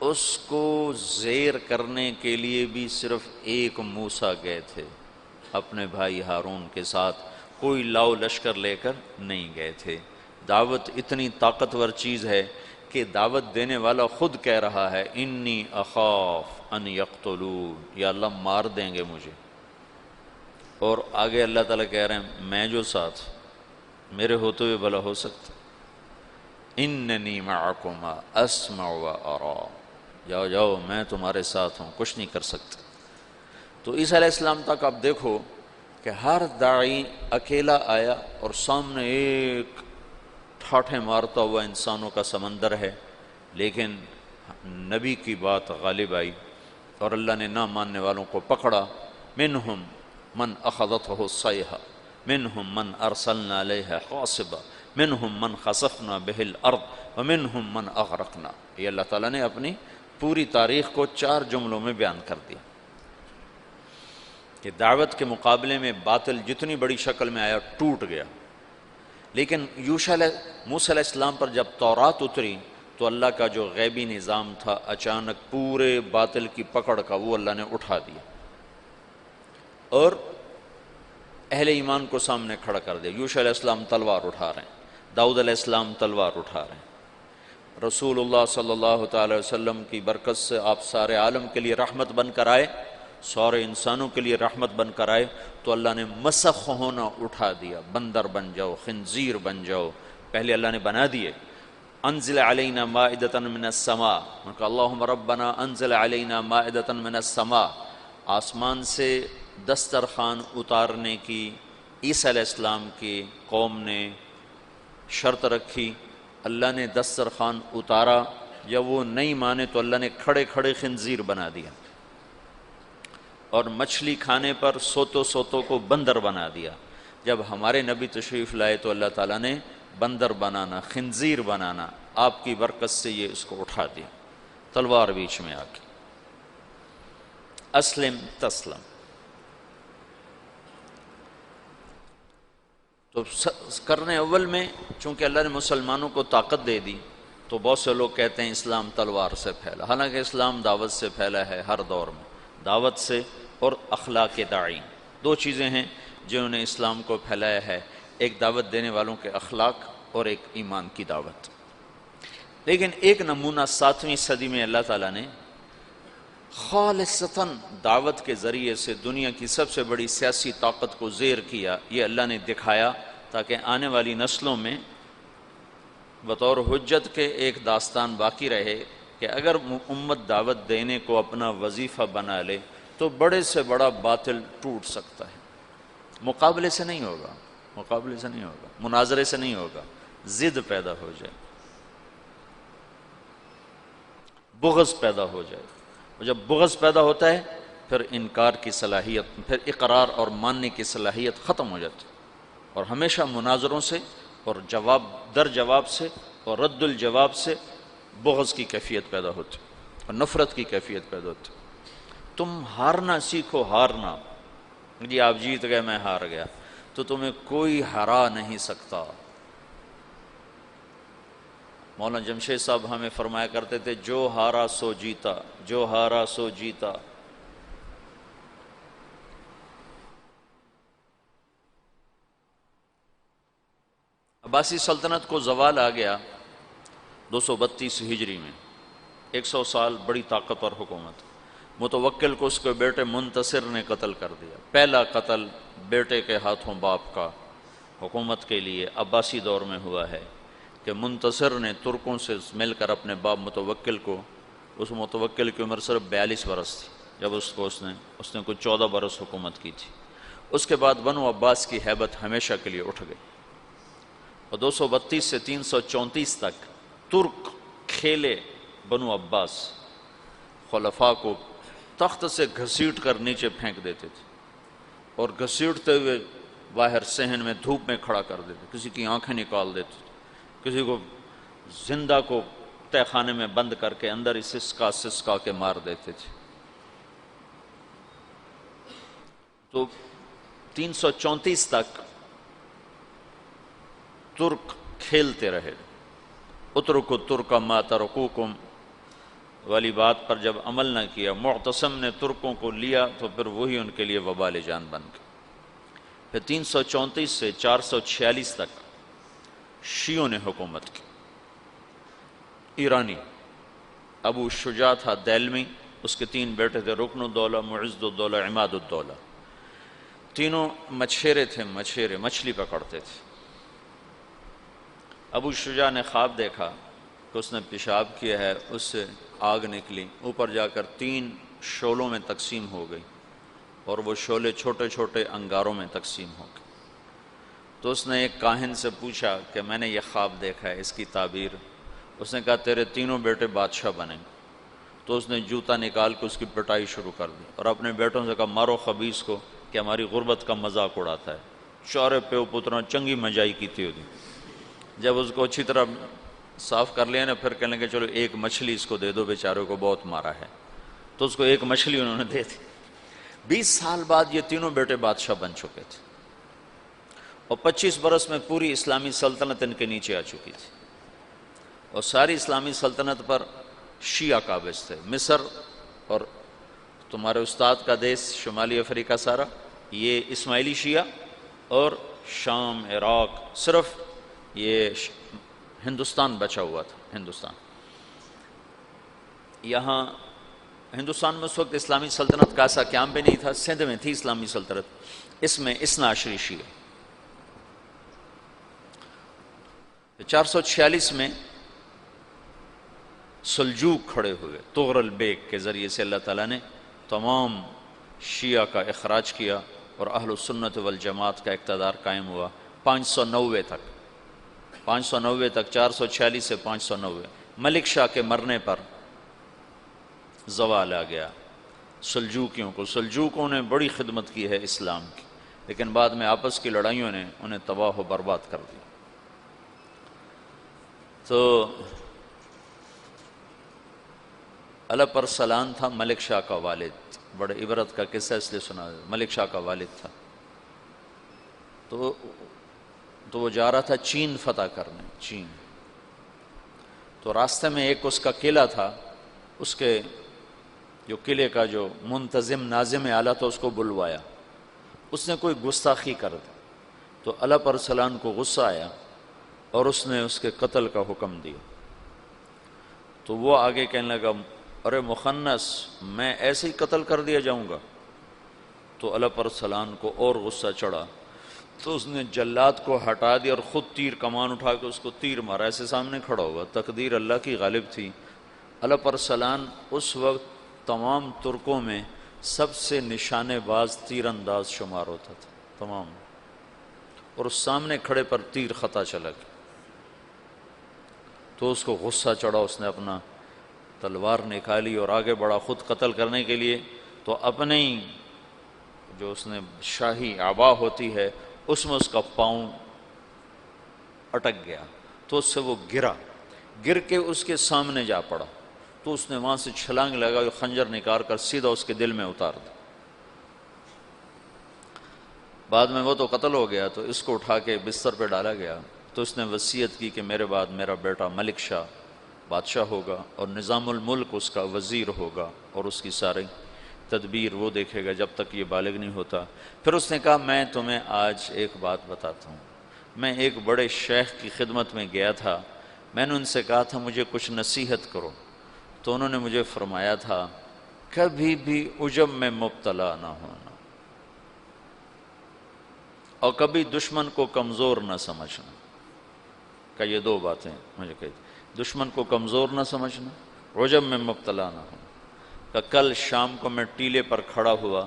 اس کو زیر کرنے کے لیے بھی صرف ایک موسیٰ گئے تھے اپنے بھائی ہارون کے ساتھ، کوئی لاؤ لشکر لے کر نہیں گئے تھے۔ دعوت اتنی طاقتور چیز ہے کہ دعوت دینے والا خود کہہ رہا ہے انی اخاف ان یقتلون، یا اللہ مار دیں گے مجھے، اور آگے اللہ تعالیٰ کہہ رہے ہیں میں جو ساتھ، میرے ہوتے ہوئے بھلا ہو سکتا، اننی معکما اسمع و ارا، جاؤ جاؤ میں تمہارے ساتھ ہوں، کچھ نہیں کر سکتا۔ تو عیسیٰ علیہ السلام تک آپ دیکھو کہ ہر داعی اکیلا آیا اور سامنے ایک ٹھاٹھے مارتا ہوا انسانوں کا سمندر ہے، لیکن نبی کی بات غالب آئی اور اللہ نے نہ ماننے والوں کو پکڑا۔ منہم من اخذتہ الصیحہ منہم من ارسلنا علیہ حاصبا منہم من خسفنا بہ الارض ومنہم من اغرقنا۔ یہ اللہ تعالیٰ نے اپنی پوری تاریخ کو 4 جملوں میں بیان کر دیا کہ دعوت کے مقابلے میں باطل جتنی بڑی شکل میں آیا ٹوٹ گیا، لیکن موسیٰ علیہ السلام پر جب تورات اتری تو اللہ کا جو غیبی نظام تھا اچانک پورے باطل کی پکڑ کا وہ اللہ نے اٹھا دیا اور اہل ایمان کو سامنے کھڑا کر دیا۔ یوشع علیہ السلام تلوار اٹھا رہے ہیں، داؤد علیہ السلام تلوار اٹھا رہے ہیں، رسول اللہ صلی اللہ تعالی وسلم کی برکت سے آپ سارے عالم کے لیے رحمت بن کر آئے، سارے انسانوں کے لیے رحمت بن کر آئے، تو اللہ نے مسخ ہونا اٹھا دیا، بندر بن جاؤ، خنزیر بن جاؤ، پہلے اللہ نے بنا دیے۔ انزل علینا مائدۃ من السماء، کہ اللہم ربنا انزل علینا مائدۃ من السماء، آسمان سے دسترخوان اتارنے کی عیسیٰ علیہ السلام کی قوم نے شرط رکھی، اللہ نے دسترخوان اتارا، جب وہ نہیں مانے تو اللہ نے کھڑے کھڑے خنزیر بنا دیا اور مچھلی کھانے پر سوتوں کو بندر بنا دیا۔ جب ہمارے نبی تشریف لائے تو اللہ تعالیٰ نے بندر بنانا، خنزیر بنانا، آپ کی برکت سے یہ اس کو اٹھا دیا، تلوار بیچ میں آ کے۔ اسلم تسلم۔ تو کرنے اول میں چونکہ اللہ نے مسلمانوں کو طاقت دے دی تو بہت سے لوگ کہتے ہیں اسلام تلوار سے پھیلا، حالانکہ اسلام دعوت سے پھیلا ہے، ہر دور میں دعوت سے اور اخلاق داعی، 2 چیزیں ہیں جنہوں نے اسلام کو پھیلایا ہے، ایک دعوت دینے والوں کے اخلاق اور ایک ایمان کی دعوت۔ لیکن ایک نمونہ 7ویں صدی میں اللہ تعالیٰ نے خالصتاً دعوت کے ذریعے سے دنیا کی سب سے بڑی سیاسی طاقت کو زیر کیا، یہ اللہ نے دکھایا تاکہ آنے والی نسلوں میں بطور حجت کے ایک داستان باقی رہے کہ اگر امت دعوت دینے کو اپنا وظیفہ بنا لے تو بڑے سے بڑا باطل ٹوٹ سکتا ہے، مقابلے سے نہیں ہوگا، مقابلے سے نہیں ہوگا، مناظرے سے نہیں ہوگا، ضد پیدا ہو جائے، بغض پیدا ہو جائے، اور جب بغض پیدا ہوتا ہے پھر انکار کی صلاحیت، پھر اقرار اور ماننے کی صلاحیت ختم ہو جاتی ہے، اور ہمیشہ مناظروں سے اور جواب در جواب سے اور رد الجواب سے بغض کی کیفیت پیدا ہوتی اور نفرت کی کیفیت پیدا ہوتی۔ تم ہارنا سیکھو، ہارنا، جی آپ جیت گئے میں ہار گیا، تو تمہیں کوئی ہرا نہیں سکتا۔ مولانا جمشید صاحب ہمیں فرمایا کرتے تھے جو ہارا سو جیتا، جو ہارا سو جیتا۔ عباسی سلطنت کو زوال آ گیا 232 ہجری میں، 100 سال بڑی طاقتور حکومت۔ متوکل کو اس کے بیٹے منتصر نے قتل کر دیا۔ پہلا قتل بیٹے کے ہاتھوں باپ کا حکومت کے لیے عباسی دور میں ہوا ہے کہ منتصر نے ترکوں سے مل کر اپنے باپ متوکل کو، اس متوکل کی عمر صرف 42 برس تھی جب اس نے کچھ 14 برس حکومت کی تھی۔ اس کے بعد بنو عباس کی ہیبت ہمیشہ کے لیے اٹھ گئی، اور 232 سے 334 تک ترک کھیلے بنو عباس خلفاء کو تخت سے گھسیٹ کر نیچے پھینک دیتے تھے، اور گھسیٹتے ہوئے باہر صحن میں دھوپ میں کھڑا کر دیتے، کسی کی آنکھیں نکال دیتے، کسی کو زندہ کو تہ خانے میں بند کر کے اندر ہی سسکا کے مار دیتے تھے۔ تو 334 تک ترک کھیلتے رہے۔ اترکوا الترک ما ترکوکم والی بات پر جب عمل نہ کیا، معتصم نے ترکوں کو لیا تو پھر وہی ان کے لیے وبال جان بن گئی۔ پھر 334 سے 446 تک شیعوں نے حکومت کی۔ ایرانی ابو شجاع تھا دیلمی، اس کے 3 بیٹے تھے، رکن الدولہ، معز الدولہ، عماد الدولہ۔ تینوں مچھیرے تھے، مچھلی پکڑتے تھے۔ ابو شجاع نے خواب دیکھا کہ اس نے پیشاب کیا ہے، اس سے آگ نکلی، اوپر جا کر 3 شعلوں میں تقسیم ہو گئی، اور وہ شعلے چھوٹے چھوٹے انگاروں میں تقسیم ہو گئے۔ تو اس نے ایک کاہن سے پوچھا کہ میں نے یہ خواب دیکھا ہے، اس کی تعبیر۔ اس نے کہا تیرے تینوں بیٹے بادشاہ بنیں گے۔ تو اس نے جوتا نکال کے اس کی پٹائی شروع کر دی، اور اپنے بیٹوں سے کہا مارو خبیث کو کہ ہماری غربت کا مذاق اڑاتا ہے۔ چارے پیو پتروں چنگی مجائی کی تھی ہوگی۔ جب اس کو اچھی طرح صاف کر لیا نا، پھر کہنے لگے چلو ایک مچھلی اس کو دے دو، بیچارے کو بہت مارا ہے۔ تو اس کو ایک مچھلی انہوں نے دے دی۔ 20 سال بعد یہ تینوں بیٹے بادشاہ بن چکے تھے، اور 25 برس میں پوری اسلامی سلطنت ان کے نیچے آ چکی تھی، اور ساری اسلامی سلطنت پر شیعہ قابض تھے۔ مصر اور تمہارے استاد کا دیش شمالی افریقہ سارا یہ اسماعیلی شیعہ، اور شام، عراق، صرف یہ ہندوستان بچا ہوا تھا۔ یہاں ہندوستان میں اس وقت اسلامی سلطنت کا ایسا قیام بھی نہیں تھا۔ سندھ میں تھی اسلامی سلطنت، اس میں 12 شیعہ۔ 446 میں سلجوق کھڑے ہوئے، طغرل بیگ کے ذریعے سے اللہ تعالیٰ نے تمام شیعہ کا اخراج کیا، اور اہل السنت والجماعت کا اقتدار قائم ہوا 590 تک۔ 446 سے 590 ملک شاہ کے مرنے پر زوال آ گیا سلجوقیوں کو۔ سلجوقوں نے بڑی خدمت کی ہے اسلام کی، لیکن بعد میں آپس کی لڑائیوں نے انہیں تباہ و برباد کر دیا۔ تو علپ ارسلان تھا ملک شاہ کا والد، بڑے عبرت کا قصہ اس لیے سنا، ملک شاہ کا والد تھا۔ تو وہ جا رہا تھا چین فتح کرنے، چین۔ تو راستے میں ایک اس کا قلعہ تھا، اس کے جو قلعے کا جو منتظم ناظم اعلیٰ تھا اس کو بلوایا، اس نے کوئی گستاخی کر دی، تو علپ ارسلان کو غصہ آیا اور اس نے اس کے قتل کا حکم دیا۔ تو وہ آگے کہنے لگا ارے مخنث، میں ایسے ہی قتل کر دیا جاؤں گا؟ تو علپ ارسلان کو اور غصہ چڑھا، تو اس نے جلاد کو ہٹا دیا اور خود تیر کمان اٹھا کے اس کو تیر مارا، ایسے سامنے کھڑا ہوا۔ تقدیر اللہ کی غالب تھی۔ علپ ارسلان اس وقت تمام ترکوں میں سب سے نشانے باز تیر انداز شمار ہوتا تھا تمام، اور اس سامنے کھڑے پر تیر خطا چلا گیا۔ تو اس کو غصہ چڑھا، اس نے اپنا تلوار نکالی اور آگے بڑھا خود قتل کرنے کے لیے۔ تو اپنے ہی جو اس نے شاہی عبا ہوتی ہے اس میں اس کا پاؤں اٹک گیا، تو اس سے وہ گر کے اس کے سامنے جا پڑا۔ تو اس نے وہاں سے چھلانگ لگا، خنجر نکال کر سیدھا اس کے دل میں اتار دیا۔ بعد میں وہ تو قتل ہو گیا، تو اس کو اٹھا کے بستر پہ ڈالا گیا۔ تو اس نے وصیت کی کہ میرے بعد میرا بیٹا ملک شاہ بادشاہ ہوگا، اور نظام الملک اس کا وزیر ہوگا، اور اس کی ساری تدبیر وہ دیکھے گا جب تک یہ بالغ نہیں ہوتا۔ پھر اس نے کہا میں تمہیں آج ایک بات بتاتا ہوں، میں ایک بڑے شیخ کی خدمت میں گیا تھا، میں نے ان سے کہا تھا مجھے کچھ نصیحت کرو، تو انہوں نے مجھے فرمایا تھا کبھی بھی عجب میں مبتلا نہ ہونا، اور کبھی دشمن کو کمزور نہ سمجھنا۔ کہ یہ دو باتیں مجھے کہی، دشمن کو کمزور نہ سمجھنا، عجب میں مبتلا نہ ہونا۔ کہ کل شام کو میں ٹیلے پر کھڑا ہوا،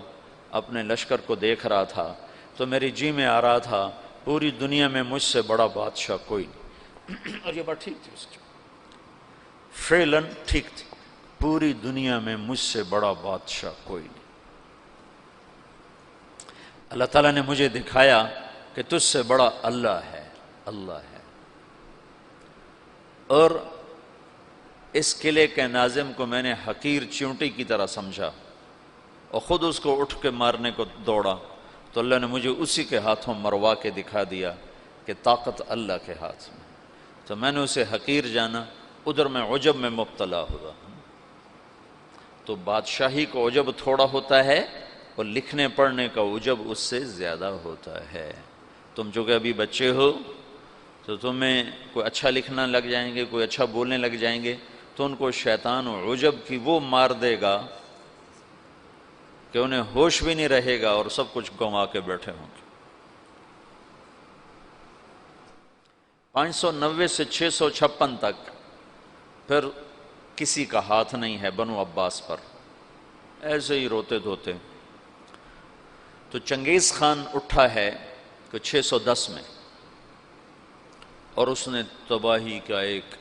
اپنے لشکر کو دیکھ رہا تھا، تو میری جی میں آ رہا تھا پوری دنیا میں مجھ سے بڑا بادشاہ کوئی نہیں۔ اور یہ بات ٹھیک تھی اس کی، فعلاً ٹھیک تھی، پوری دنیا میں مجھ سے بڑا بادشاہ کوئی نہیں۔ اللہ تعالیٰ نے مجھے دکھایا کہ تجھ سے بڑا اللہ ہے، اللہ ہے۔ اور اس قلعے کے ناظم کو میں نے حقیر چیونٹی کی طرح سمجھا اور خود اس کو اٹھ کے مارنے کو دوڑا، تو اللہ نے مجھے اسی کے ہاتھوں مروا کے دکھا دیا کہ طاقت اللہ کے ہاتھ میں، تو میں نے اسے حقیر جانا، ادھر میں عجب میں مبتلا ہوا۔ تو بادشاہی کو عجب تھوڑا ہوتا ہے اور لکھنے پڑھنے کا عجب اس سے زیادہ ہوتا ہے۔ تم جو کہ ابھی بچے ہو تو تمہیں کوئی اچھا لکھنا لگ جائیں گے، کوئی اچھا بولنے لگ جائیں گے، تو ان کو شیطان و عجب کی وہ مار دے گا کہ انہیں ہوش بھی نہیں رہے گا اور سب کچھ گنوا کے بیٹھے ہوں گے۔ 590 سے 656 تک پھر کسی کا ہاتھ نہیں ہے بنو عباس پر، ایسے ہی روتے دھوتے۔ تو چنگیز خان اٹھا ہے کہ 610 میں، اور اس نے تباہی کا ایک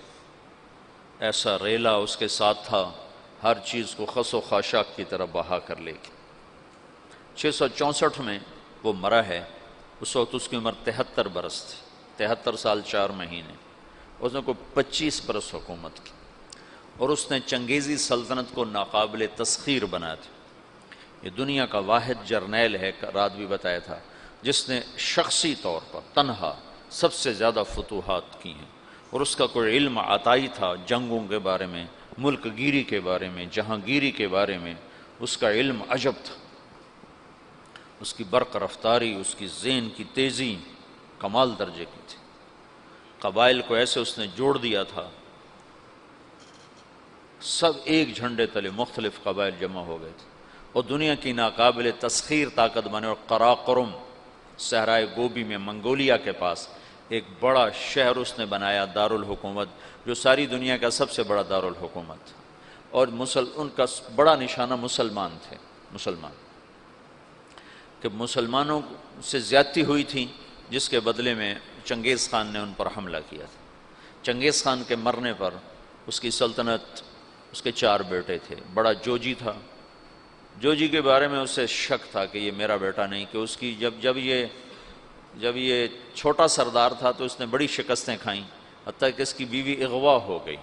ایسا ریلا اس کے ساتھ تھا، ہر چیز کو خس و خاشاک کی طرح بہا کر لے کے۔ 664 میں وہ مرا ہے، اس وقت اس کی عمر 73 برس تھی، 73 سال 4 مہینے۔ اس نے کو 25 برس حکومت کی، اور اس نے چنگیزی سلطنت کو ناقابل تسخیر بنا دیا۔ یہ دنیا کا واحد جرنیل ہے، رات بھی بتایا تھا، جس نے شخصی طور پر تنہا سب سے زیادہ فتوحات کی ہیں، اور اس کا کوئی علم عطائی تھا جنگوں کے بارے میں، ملک گیری کے بارے میں، جہاں گیری کے بارے میں، اس کا علم عجب تھا۔ اس کی برق رفتاری، اس کی ذہن کی تیزی کمال درجے کی تھی۔ قبائل کو ایسے اس نے جوڑ دیا تھا، سب ایک جھنڈے تلے مختلف قبائل جمع ہو گئے تھے، اور دنیا کی ناقابل تسخیر طاقت بنے۔ اور قراقرم صحرائے گوبی میں منگولیا کے پاس ایک بڑا شہر اس نے بنایا، دارالحکومت، جو ساری دنیا کا سب سے بڑا دارالحکومت تھا۔ اور ان کا بڑا نشانہ مسلمان تھے، مسلمان، کہ مسلمانوں سے زیادتی ہوئی تھی، جس کے بدلے میں چنگیز خان نے ان پر حملہ کیا تھا۔ چنگیز خان کے مرنے پر اس کی سلطنت، اس کے 4 بیٹے تھے۔ بڑا جوجی تھا، جوجی کے بارے میں اسے شک تھا کہ یہ میرا بیٹا نہیں، کہ اس کی جب یہ چھوٹا سردار تھا تو اس نے بڑی شکستیں کھائیں، حتیٰ کہ اس کی بیوی اغوا ہو گئی۔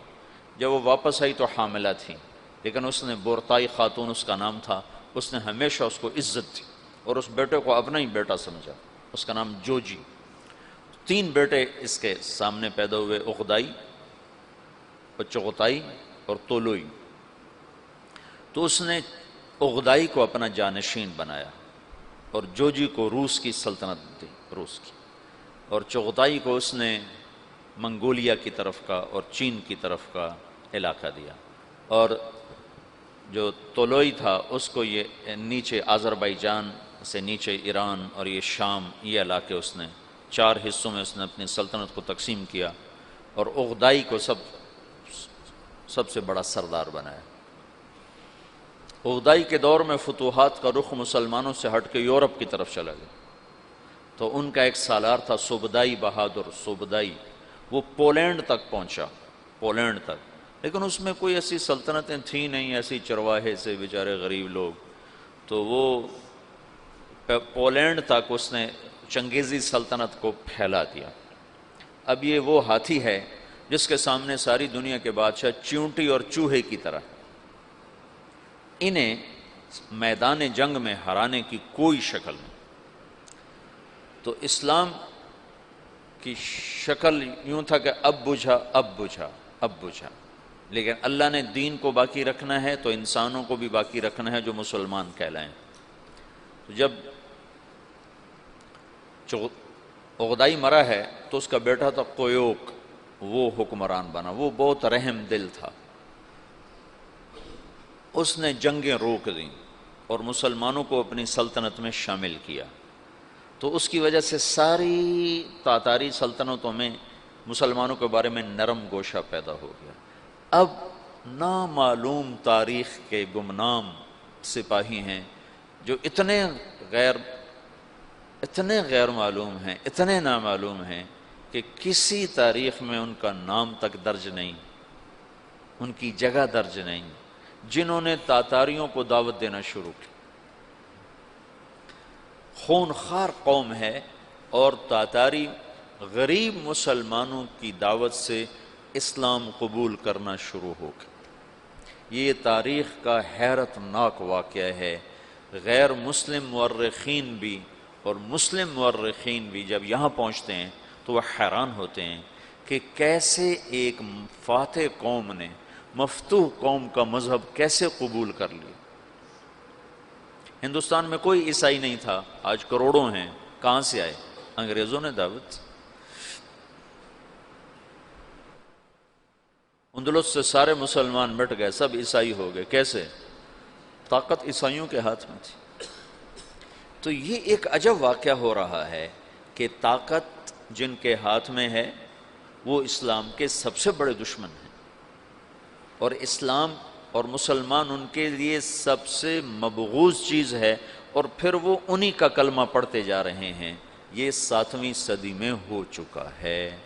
جب وہ واپس آئی تو حاملہ تھی، لیکن اس نے بورتائی خاتون اس کا نام تھا، اس نے ہمیشہ اس کو عزت دی اور اس بیٹے کو اپنا ہی بیٹا سمجھا، اس کا نام جوجی۔ 3 بیٹے اس کے سامنے پیدا ہوئے، اغدائی اور چغتائی اور طولوئی۔ تو اس نے اغدائی کو اپنا جانشین بنایا اور جوجی کو روس کی سلطنت دی، روس کی، اور چغتائی کو اس نے منگولیا کی طرف کا اور چین کی طرف کا علاقہ دیا، اور جو طولوئی تھا اس کو یہ نیچے آذربائیجان سے نیچے ایران اور یہ شام، یہ علاقے اس نے 4 حصوں میں اس نے اپنی سلطنت کو تقسیم کیا، اور اغدائی کو سب سے بڑا سردار بنایا۔ اغدائی کے دور میں فتوحات کا رخ مسلمانوں سے ہٹ کے یورپ کی طرف چلا گیا، تو ان کا ایک سالار تھا سوبدائی بہادر، سوبدائی، وہ پولینڈ تک پہنچا، پولینڈ تک، لیکن اس میں کوئی ایسی سلطنتیں تھیں نہیں، ایسی چرواہے سے بیچارے غریب لوگ، تو وہ پولینڈ تک اس نے چنگیزی سلطنت کو پھیلا دیا۔ اب یہ وہ ہاتھی ہے جس کے سامنے ساری دنیا کے بادشاہ چیونٹی اور چوہے کی طرح، انہیں میدان جنگ میں ہرانے کی کوئی شکل نہیں۔ تو اسلام کی شکل یوں تھا کہ اب بجھا، اب بجھا، اب بجھا، لیکن اللہ نے دین کو باقی رکھنا ہے تو انسانوں کو بھی باقی رکھنا ہے جو مسلمان کہلائیں۔ تو جب اغدائی مرا ہے تو اس کا بیٹا تھا قیوق، وہ حکمران بنا، وہ بہت رحم دل تھا، اس نے جنگیں روک دیں اور مسلمانوں کو اپنی سلطنت میں شامل کیا، تو اس کی وجہ سے ساری تاتاری سلطنتوں میں مسلمانوں کے بارے میں نرم گوشہ پیدا ہو گیا۔ اب نامعلوم تاریخ کے گمنام سپاہی ہیں جو اتنے غیر معلوم ہیں، اتنے نامعلوم ہیں کہ کسی تاریخ میں ان کا نام تک درج نہیں، ان کی جگہ درج نہیں، جنہوں نے تاتاریوں کو دعوت دینا شروع کی۔ خونخوار قوم ہے، اور تاتاری غریب مسلمانوں کی دعوت سے اسلام قبول کرنا شروع ہو گئے۔ یہ تاریخ کا حیرت ناک واقعہ ہے۔ غیر مسلم مورخین بھی اور مسلم مورخین بھی جب یہاں پہنچتے ہیں تو وہ حیران ہوتے ہیں کہ کیسے ایک فاتح قوم نے مفتوح قوم کا مذہب کیسے قبول کر لیا۔ ہندوستان میں کوئی عیسائی نہیں تھا، آج کروڑوں ہیں، کہاں سے آئے؟ انگریزوں نے دعوت۔ اندلس سے سارے مسلمان مٹ گئے، سب عیسائی ہو گئے۔ کیسے؟ طاقت عیسائیوں کے ہاتھ میں تھی۔ تو یہ ایک عجب واقعہ ہو رہا ہے کہ طاقت جن کے ہاتھ میں ہے وہ اسلام کے سب سے بڑے دشمن ہیں، اور اسلام اور مسلمان ان کے لیے سب سے مبغوض چیز ہے، اور پھر وہ انہی کا کلمہ پڑھتے جا رہے ہیں۔ یہ 7ویں صدی میں ہو چکا ہے۔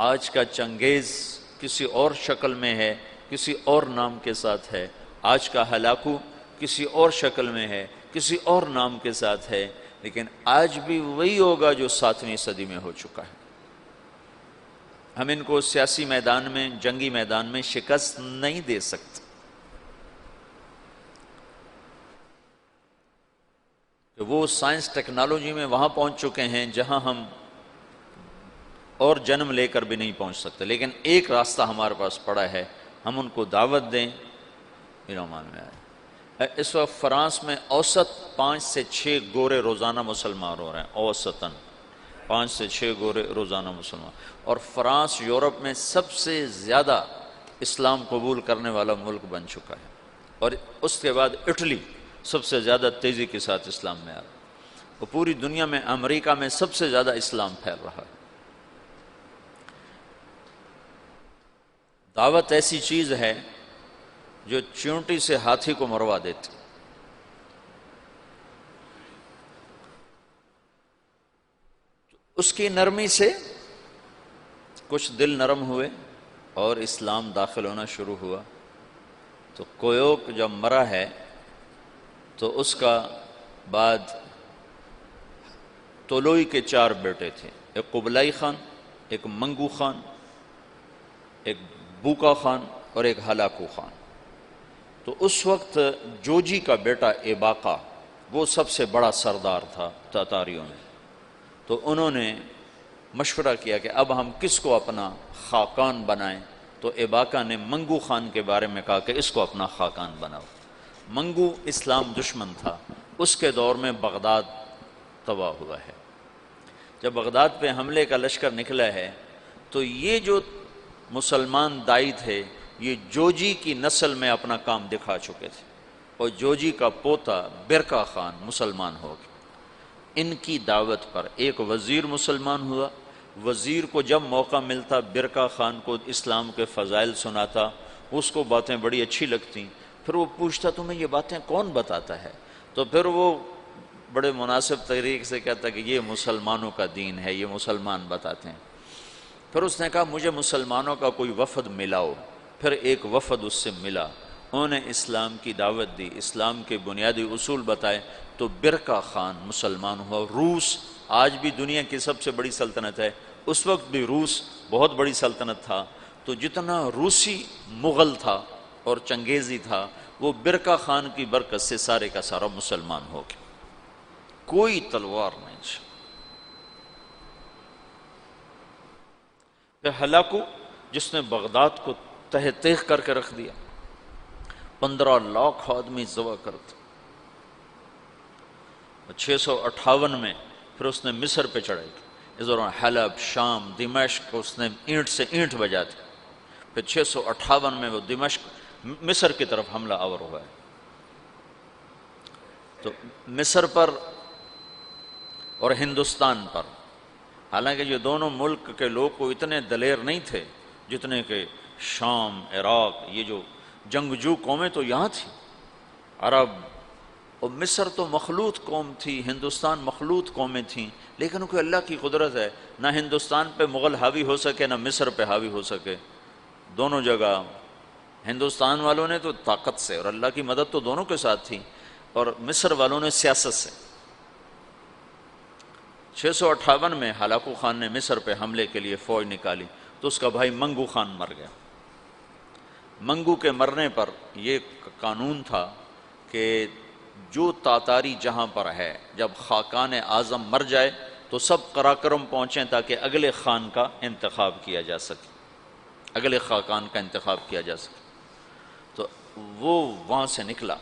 آج کا چنگیز کسی اور شکل میں ہے، کسی اور نام کے ساتھ ہے۔ آج کا ہلاکو کسی اور شکل میں ہے، کسی اور نام کے ساتھ ہے، لیکن آج بھی وہی ہوگا جو 7ویں صدی میں ہو چکا ہے۔ ہم ان کو سیاسی میدان میں، جنگی میدان میں شکست نہیں دے سکتے، کہ وہ سائنس ٹیکنالوجی میں وہاں پہنچ چکے ہیں جہاں ہم اور جنم لے کر بھی نہیں پہنچ سکتے۔ لیکن ایک راستہ ہمارے پاس پڑا ہے، ہم ان کو دعوت دیں، ایمان میں آئے۔ اس وقت فرانس میں اوسط 5 سے 6 گورے روزانہ مسلمان ہو رہے ہیں، اوسطاً 5 سے 6 گورے روزانہ مسلمان، اور فرانس یورپ میں سب سے زیادہ اسلام قبول کرنے والا ملک بن چکا ہے، اور اس کے بعد اٹلی سب سے زیادہ تیزی کے ساتھ اسلام میں آ رہا ہے، اور پوری دنیا میں امریکہ میں سب سے زیادہ اسلام پھیل رہا ہے۔ دعوت ایسی چیز ہے جو چیونٹی سے ہاتھی کو مروا دیتی۔ اس کی نرمی سے کچھ دل نرم ہوئے اور اسلام داخل ہونا شروع ہوا۔ تو کویوک جب مرا ہے تو اس کا بعد تولوئی کے 4 بیٹے تھے، ایک قبلائی خان، ایک منگو خان، ایک بوکا خان اور ایک ہلاکو خان۔ تو اس وقت جوجی کا بیٹا ایباقا وہ سب سے بڑا سردار تھا تاتاریوں میں۔ تو انہوں نے مشورہ کیا کہ اب ہم کس کو اپنا خاقان بنائیں، تو ایباقا نے منگو خان کے بارے میں کہا کہ اس کو اپنا خاقان بناؤ۔ منگو اسلام دشمن تھا، اس کے دور میں بغداد تباہ ہوا ہے۔ جب بغداد پہ حملے کا لشکر نکلا ہے تو یہ جو مسلمان دائی تھے یہ جوجی کی نسل میں اپنا کام دکھا چکے تھے، اور جوجی کا پوتا برکا خان مسلمان ہو گیا۔ ان کی دعوت پر ایک وزیر مسلمان ہوا۔ وزیر کو جب موقع ملتا برکا خان کو اسلام کے فضائل سناتا، اس کو باتیں بڑی اچھی لگتیں، پھر وہ پوچھتا تمہیں یہ باتیں کون بتاتا ہے؟ تو پھر وہ بڑے مناسب طریقے سے کہتا کہ یہ مسلمانوں کا دین ہے، یہ مسلمان بتاتے ہیں۔ پھر اس نے کہا مجھے مسلمانوں کا کوئی وفد ملاؤ۔ پھر ایک وفد اس سے ملا، انہوں نے اسلام کی دعوت دی، اسلام کے بنیادی اصول بتائے، تو برکا خان مسلمان ہوا۔ روس آج بھی دنیا کی سب سے بڑی سلطنت ہے، اس وقت بھی روس بہت بڑی سلطنت تھا۔ تو جتنا روسی مغل تھا اور چنگیزی تھا وہ برکا خان کی برکت سے سارے کا سارا مسلمان ہو گیا، کوئی تلوار نہیں۔ پھر ہلاکو جس نے بغداد کو تہ تیغ کر کے رکھ دیا، 15 لاکھ آدمی ذبح کرتے۔ 658 میں پھر اس نے مصر پہ چڑھائی کی، اس دوران حلب، شام، دمشق کو اس نے اینٹ سے اینٹ بجا دی۔ پھر 658 میں وہ دمشق مصر کی طرف حملہ آور ہوا ہے۔ تو مصر پر اور ہندوستان پر، حالانکہ یہ دونوں ملک کے لوگ کو اتنے دلیر نہیں تھے جتنے کہ شام، عراق، یہ جو جنگجو قومیں تو یہاں تھیں، عرب، اور مصر تو مخلوط قوم تھی، ہندوستان مخلوط قومیں تھیں، لیکن کوئی اللہ کی قدرت ہے، نہ ہندوستان پہ مغل حاوی ہو سکے نہ مصر پہ حاوی ہو سکے، دونوں جگہ ہندوستان والوں نے تو طاقت سے، اور اللہ کی مدد تو دونوں کے ساتھ تھی، اور مصر والوں نے سیاست سے۔ 658 میں ہلاکو خان نے مصر پہ حملے کے لیے فوج نکالی تو اس کا بھائی منگو خان مر گیا۔ منگو کے مرنے پر یہ قانون تھا کہ جو تاتاری جہاں پر ہے، جب خاقان اعظم مر جائے تو سب قراقرم پہنچیں تاکہ اگلے خان کا انتخاب کیا جا سکے، اگلے خاقان کا انتخاب کیا جا سکے۔ تو وہ وہاں سے نکلا،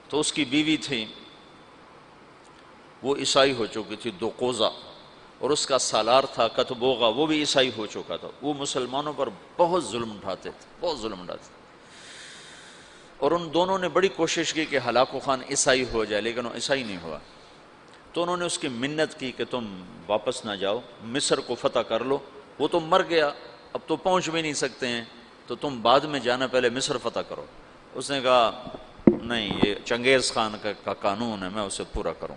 تو اس کی بیوی تھی، وہ عیسائی ہو چکی تھی، دوقوزہ، اور اس کا سالار تھا کتبوغا، وہ بھی عیسائی ہو چکا تھا۔ وہ مسلمانوں پر بہت ظلم اٹھاتے تھے، بہت ظلم اٹھاتے تھے، اور ان دونوں نے بڑی کوشش کی کہ ہلاکو خان عیسائی ہو جائے، لیکن وہ عیسائی نہیں ہوا۔ تو انہوں نے اس کی منت کی کہ تم واپس نہ جاؤ، مصر کو فتح کر لو، وہ تو مر گیا، اب تو پہنچ بھی نہیں سکتے ہیں، تو تم بعد میں جانا، پہلے مصر فتح کرو۔ اس نے کہا نہیں، یہ چنگیز خان کا قانون ہے، میں اسے پورا کروں،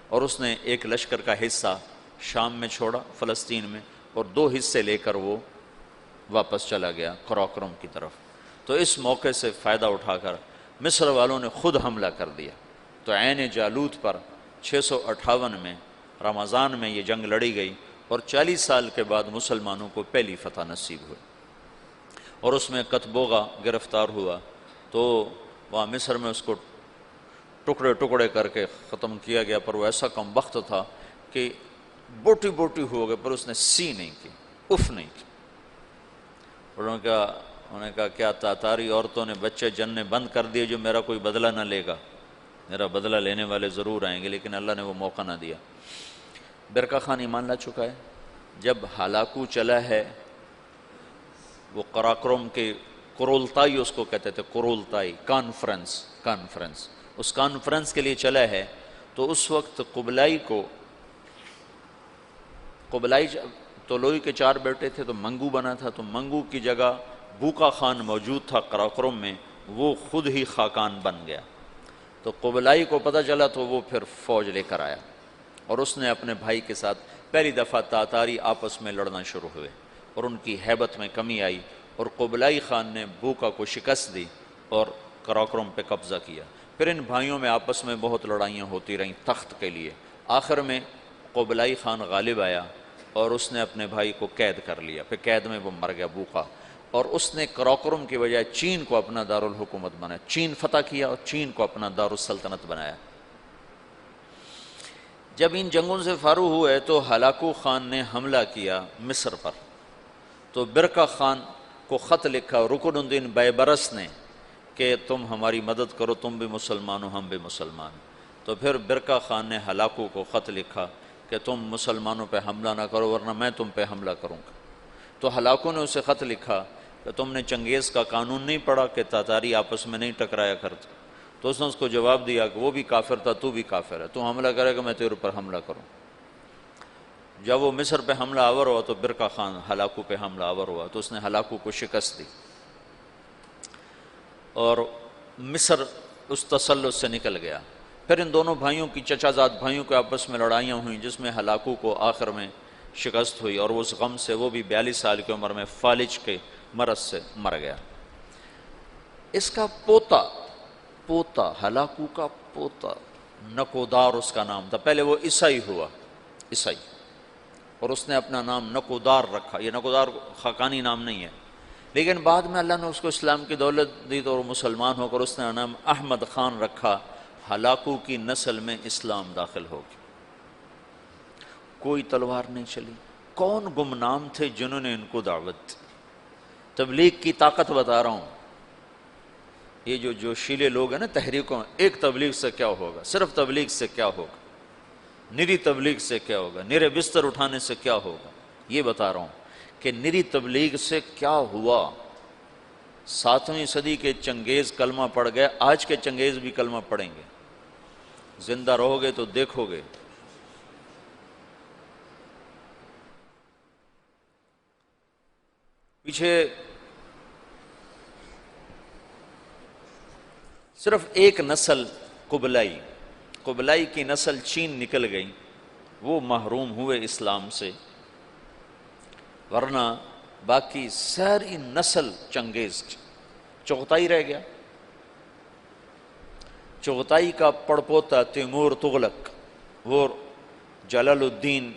اور اس نے ایک لشکر کا حصہ شام میں چھوڑا، فلسطین میں، اور 2 حصے لے کر وہ واپس چلا گیا قراقرم کی طرف۔ تو اس موقع سے فائدہ اٹھا کر مصر والوں نے خود حملہ کر دیا۔ تو عین جالوت پر 658 میں رمضان میں یہ جنگ لڑی گئی، اور 40 سال کے بعد مسلمانوں کو پہلی فتح نصیب ہوئی، اور اس میں کتبوغا گرفتار ہوا، تو وہاں مصر میں اس کو ٹکڑے ٹکڑے کر کے ختم کیا گیا، پر وہ ایسا کم بخت تھا کہ بوٹی بوٹی ہو گئے، پر اس نے سی نہیں کی، اف نہیں کی۔ انہوں نے کہا کیا تاتاری عورتوں نے بچے جننے بند کر دیے جو میرا کوئی بدلہ نہ لے گا؟ میرا بدلہ لینے والے ضرور آئیں گے، لیکن اللہ نے وہ موقع نہ دیا۔ برقع خان ایمان لا چکا ہے، جب ہلاکو چلا ہے، وہ قراقرم کے قرولتائی اس کو کہتے تھے، قرولتائی کانفرنس، اس کانفرنس کے لیے چلا ہے، تو اس وقت قبلائی طولوئی کے 4 بیٹے تھے، تو منگو بنا تھا، تو منگو کی جگہ بوقا خان موجود تھا قراقرم میں، وہ خود ہی خاقان بن گیا۔ تو قبلائی کو پتہ چلا تو وہ پھر فوج لے کر آیا، اور اس نے اپنے بھائی کے ساتھ پہلی دفعہ تاتاری آپس میں لڑنا شروع ہوئے، اور ان کی ہیبت میں کمی آئی، اور قبلائی خان نے بوقا کو شکست دی اور قراقرم پہ قبضہ کیا۔ پھر ان بھائیوں میں آپس میں بہت لڑائیاں ہوتی رہیں تخت کے لیے۔ آخر میں قبلائی خان غالب آیا، اور اس نے اپنے بھائی کو قید کر لیا، پھر قید میں وہ مر گیا بوقا، اور اس نے قراقرم کی بجائے چین کو اپنا دارالحکومت بنایا، چین فتح کیا اور چین کو اپنا دارالسلطنت بنایا۔ جب ان جنگوں سے فارغ ہوئے تو ہلاکو خان نے حملہ کیا مصر پر، تو برقع خان کو خط لکھا رکن الدین بیبرس نے کہ تم ہماری مدد کرو، تم بھی مسلمان ہو، ہم بھی مسلمان۔ تو پھر برقع خان نے ہلاکو کو خط لکھا کہ تم مسلمانوں پہ حملہ نہ کرو ورنہ میں تم پہ حملہ کروں گا۔ تو ہلاکو نے اسے خط لکھا کہ تم نے چنگیز کا قانون نہیں پڑھا کہ تاتاری آپس میں نہیں ٹکرایا کرتے؟ تو اس نے اس کو جواب دیا کہ وہ بھی کافر تھا، تو بھی کافر ہے، تو حملہ کرے گا میں تیرے پر حملہ کروں۔ جب وہ مصر پہ حملہ آور ہوا تو برقع خان ہلاکو پہ حملہ آور ہوا، تو اس نے ہلاکو کو شکست دی، اور مصر اس تسلط سے نکل گیا۔ پھر ان دونوں بھائیوں کی، چچا زاد بھائیوں کے آپس میں لڑائیاں ہوئیں، جس میں ہلاکو کو آخر میں شکست ہوئی، اور اس غم سے وہ بھی 42 سال کی عمر میں فالج کے مرض سے مر گیا۔ اس کا پوتا ہلاکو کا پوتا نکودار اس کا نام تھا، پہلے وہ عیسائی ہوا، عیسائی، اور اس نے اپنا نام نکودار رکھا۔ یہ نکودار خاقانی نام نہیں ہے، لیکن بعد میں اللہ نے اس کو اسلام کی دولت دی تو وہ مسلمان ہو کر اس نے نام احمد خان رکھا۔ ہلاکو کی نسل میں اسلام داخل ہو گیا، کوئی تلوار نہیں چلی۔ کون گمنام تھے جنہوں نے ان کو دعوت دی؟ تبلیغ کی طاقت بتا رہا ہوں۔ یہ جو جوشیلے لوگ ہیں نا تحریکوں، ایک تبلیغ سے کیا ہوگا، صرف تبلیغ سے کیا ہوگا، نری تبلیغ سے کیا ہوگا، نرے بستر اٹھانے سے کیا ہوگا، یہ بتا رہا ہوں کہ نری تبلیغ سے کیا ہوا۔ 7ویں صدی کے چنگیز کلمہ پڑھ گئے، آج کے چنگیز بھی کلمہ پڑھیں گے، زندہ رہو گے تو دیکھو گے۔ پیچھے صرف ایک نسل قبلائی کی نسل چین نکل گئی، وہ محروم ہوئے اسلام سے، ورنہ باقی ساری نسل چنگیز چغتائی رہ گیا۔ چغتائی کا پڑپوتا تیمور تغلق، وہ جلال الدین